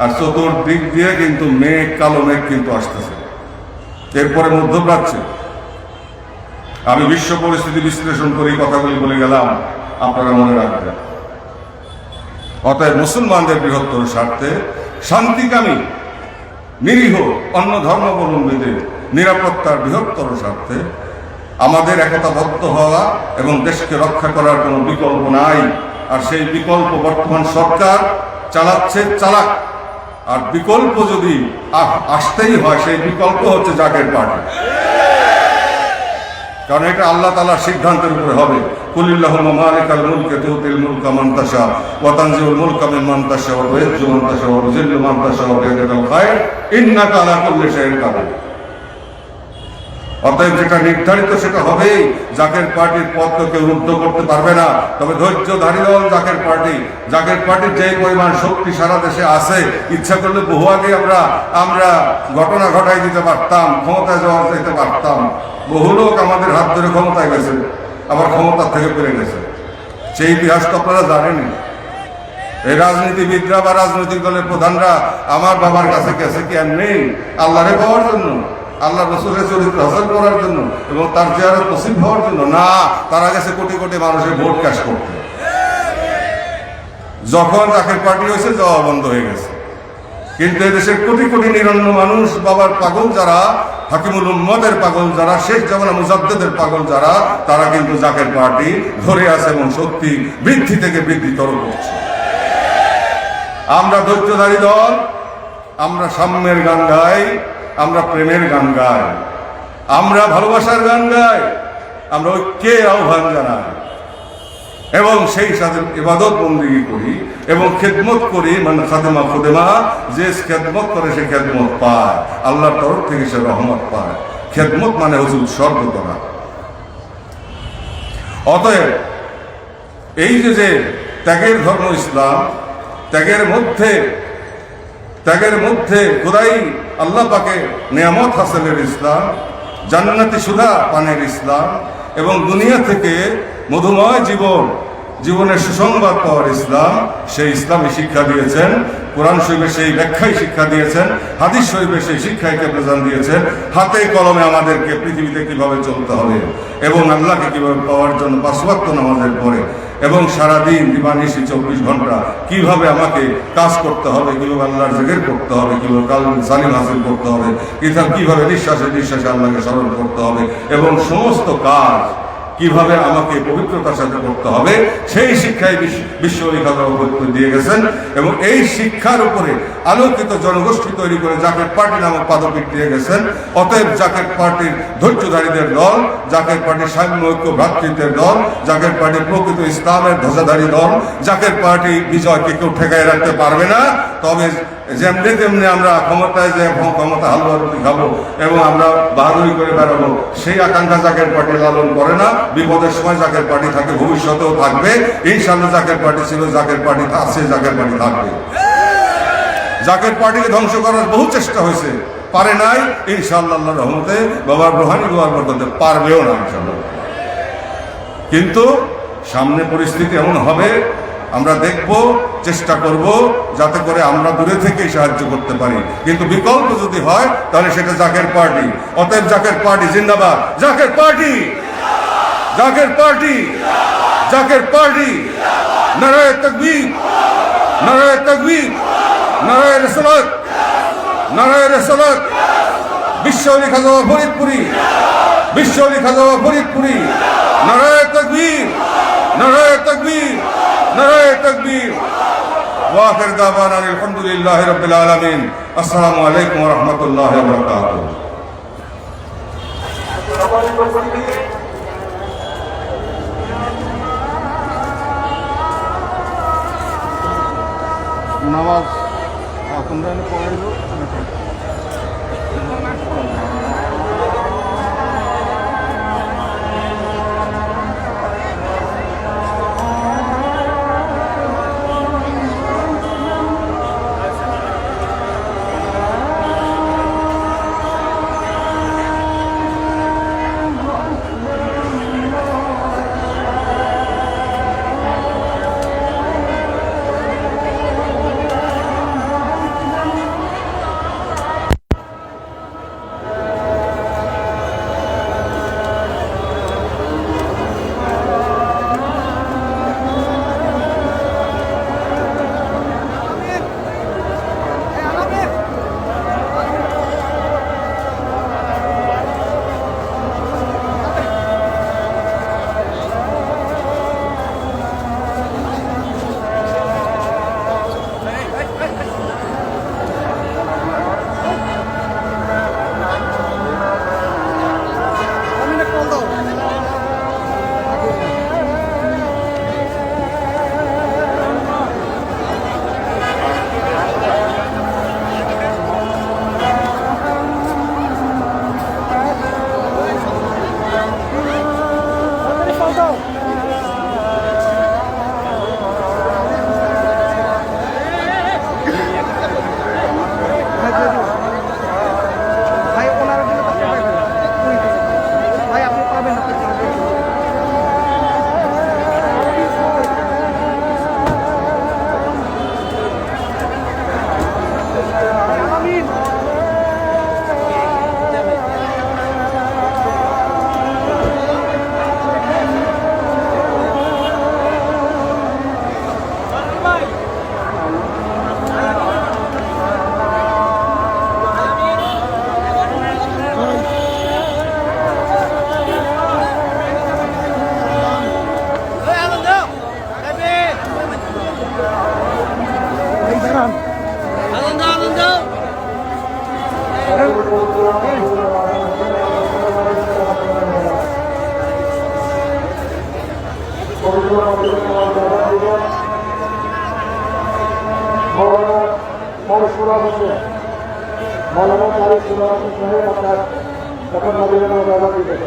আর চতুর্দিক দিয়ে কিন্তু মেঘ, কালো মেঘ কিন্তু আসতেছে। এরপরে মধ্যপ্রাচ্যে আমি বিশ্ব পরিস্থিতি বিশ্লেষণ করে কথাগুলি বলে গেলাম, আপনারা মনে রাখবেন। অতএব মুসলমানদের বৃহত্তর স্বার্থে, শান্তিকামী নিরীহ অন্য ধর্মাবলম্বীদের নিরাপত্তার বৃহত্তর স্বার্থে আমাদের একতাবদ্ধ হওয়া এবং দেশকে রক্ষা করার কোনো বিকল্প নাই। আর সেই বিকল্প বর্তমান সরকার চালাচ্ছে, চালাক। আর বিকল্প যদি আসতেই হয়, সেই বিকল্প হচ্ছে জাকের পার্টি। কারণ এটা আল্লাহ তাআলার সিদ্ধান্তের উপরে হবে। কুলিল্লাহুম্মা মালিকাল মুলকি তুতিল মুলকা মান তাশা ওয়া তানজিউল মুলকা মিম্মান তাশা ওয়া তুইজ্জু মান তাশা ওয়া তুযিল্লু মান তাশা ওয়া বিয়াদিকাল খায়র ইন্নাকা আলা কুল্লি শাইইন কাদির। অতএব যেটা নির্ধারিত সেটা হবেই। জাকের পার্টির পথকে কেউ রুদ্ধ করতে পারবে না। তবে ধৈর্যধারী দল জাকের পার্টির যে পরিমাণ শক্তি সারা দেশে আছে, ইচ্ছা করলে বহু আগে আমরা ঘটনা ঘটাই দিতে পারতাম, ক্ষমতায় যাওয়া যেতে পারতাম। বহু লোক আমাদের হাত ধরে ক্ষমতায় গেছে, আবার ক্ষমতার থেকে পেরে গেছে। সেই ইতিহাস তো আপনারা জানেনই। এই রাজনীতিবিদরা বা রাজনৈতিক দলের প্রধানরা আমার বাবার কাছে গেছে কি আর নেই? আল্লাহরে পাওয়ার জন্য। আল্লাহ রসুলের চরিত্র হাসিল করার জন্য এবং তার জিয়ারত নসিব হওয়ার জন্য না, তারা গেছে কোটি কোটি মানুষের ভোট ক্যাশ করতে। যখন জাকের পার্টি হয়েছে যাওয়া বন্ধ হয়ে গেছে। কিন্তু এদেশের কোটি কোটি নিরন্ন মানুষ, বাবার পাগল যারা, হাকিমুল উম্মতের পাগল যারা, শেখ জামানা মুজাদ্দেদের পাগল যারা, তারা কিন্তু জাকের পার্টি ধরে আছে এবং শক্তি বৃদ্ধি থেকে বৃদ্ধিতর করছে। আমরা ধৈর্যধারী দল, আমরা সাম্যের গান গাই, আমরা প্রেমের গান গাই, আমরা ভালোবাসার গান গাই, আমরা ঐক্যের আহ্বান জানাই এবং সেই সাথে ইবাদত বন্দেগী করি এবং খেদমত করি। মানে খাদেমা খুদেমা, যে খেদমত করে সে খেদমত পায়, আল্লাহর তরফ থেকে সে রহমত পায়। খেদমত মানে হচ্ছে উৎসর্গ করা। অতএব এই যে ত্যাগের ধর্ম ইসলাম, ত্যাগের মধ্যে খোদাই আল্লাহ পাকে নিয়ামত হাসিলের ইসলাম, জান্নাতি সুধা পানের ইসলাম এবং দুনিয়া থেকে মধুময় জীবনের সুসংবাদ পাওয়ার ইসলাম, সেই ইসলামী শিক্ষা দিয়েছেন। কোরআন শরীফে সেই ব্যাখ্যাই শিক্ষা দিয়েছেন, হাদিস শরীফে সেই শিক্ষাকে প্রদান দিয়েছেন। হাতে কলমে আমাদেরকে পৃথিবীতে কিভাবে চলতে হবে এবং আল্লাহকে কিভাবে পাওয়ার জন্য 5 ওয়াক্ত নামাজের পরে এবং সারাদিন দিবানিশি 24 ঘন্টা কিভাবে আমাকে কাজ করতে হবে, কিভাবে আল্লাহর জিকির করতে হবে, কিভাবে কালবে সালিম হাসিল করতে হবে, কিভাবে নিঃশ্বাসে নিঃশ্বাসে আল্লাহকে স্মরণ করতে হবে এবং সমস্ত কাজ কিভাবে আমাকে পবিত্রতার সাথে করতে হবে, সেই শিক্ষায় বিশ্ববিখ্যাত দিয়ে গেছেন। এবং এই শিক্ষার উপরে আলোকিত জনগোষ্ঠী তৈরি করে জাকের পার্টি নামক পাদপীঠ দিয়ে গেছেন। অতএব জাকের পার্টির ধৈর্যধারীদের দল, জাকের পার্টির সাম্য ঐক্য ভ্রাতৃত্বের দল, জাকের পার্টির প্রকৃত ইসলামের ধ্বজাধারী দল, জাকের পার্টি বিজয়কে কেউ ঠেকাই রাখতে পারবে না। তবে যেমনি তেমনি আমরা ক্ষমতায় যে ক্ষমতা হালুয়া রুটি খাবো এবং আমরা বাহাদুরি করে বেড়াবো, সেই আকাঙ্ক্ষা জাকের পার্টি লালন করে না। বিপদের সময় জাকের পার্টি থাকে, ভবিষ্যতেও থাকবে। ইনশাআল্লাহ জাকের পার্টি ছিল, জাকের পার্টি আছে, জাকের পার্টি থাকবে। জাকের পার্টিকে ধ্বংস করার বহু চেষ্টা হয়েছে, পারে নাই। ইনশাআল্লাহ আল্লাহর রহমতে, বাবার রুহানি দোয়ার বরকতে পারবেও না ইনশাআল্লাহ। কিন্তু সামনে পরিস্থিতি এমন হবে, আমরা দেখব, চেষ্টা করব যাতে করে আমরা দূরে থেকেই সাহায্য করতে পারি। কিন্তু বিকল্প যদি হয় তাহলে সেটা জাকের পার্টি। অতএব জাকের পার্টি জিন্দাবাদ, জাকের পার্টি, জাকের পার্টি, জাকের পার্টি। নারায়ে তাকবীর, নারায়ে তাকবীর, নারায়ে রিসালাত, নারায়ে রিসালাত। বিশ্বলি খাজা ফরিদপুরি, বিশ্বলি খাজা ফরিদপুরি। নারায়ে তাকবীর, নারায়ে তাকবীর, নারায়ে তাকবীর। ওয়া আখির দাওয়ানা আলহামদুলিল্লাহি রাব্বিল আলামিন। আসসালামু আলাইকুম ওয়া রাহমাতুল্লাহি ওয়া বারাকাতুহু। নামাজ তোমরা পড়াইলো মৌলানা তারিক সুবাহ সাহেব আপনার তখন নবীর ব্যবহার দিবেন।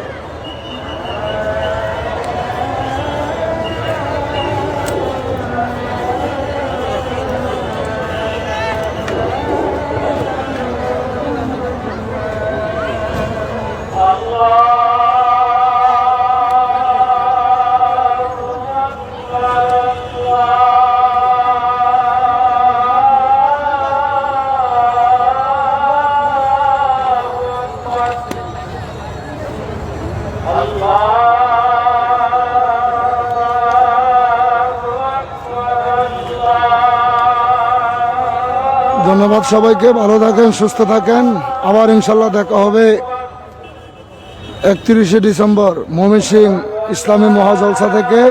ধন্যবাদ সবাইকে, ভালো থাকেন, সুস্থ থাকেন। আবার ইনশাল্লাহ দেখা হবে 31শে ডিসেম্বর ময়মনসিংহ ইসলামী মহাজলসা থেকে।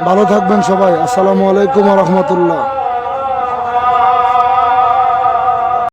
ভালো থাকবেন সবাই। আসসালামু আলাইকুম ওয়া রাহমাতুল্লাহ।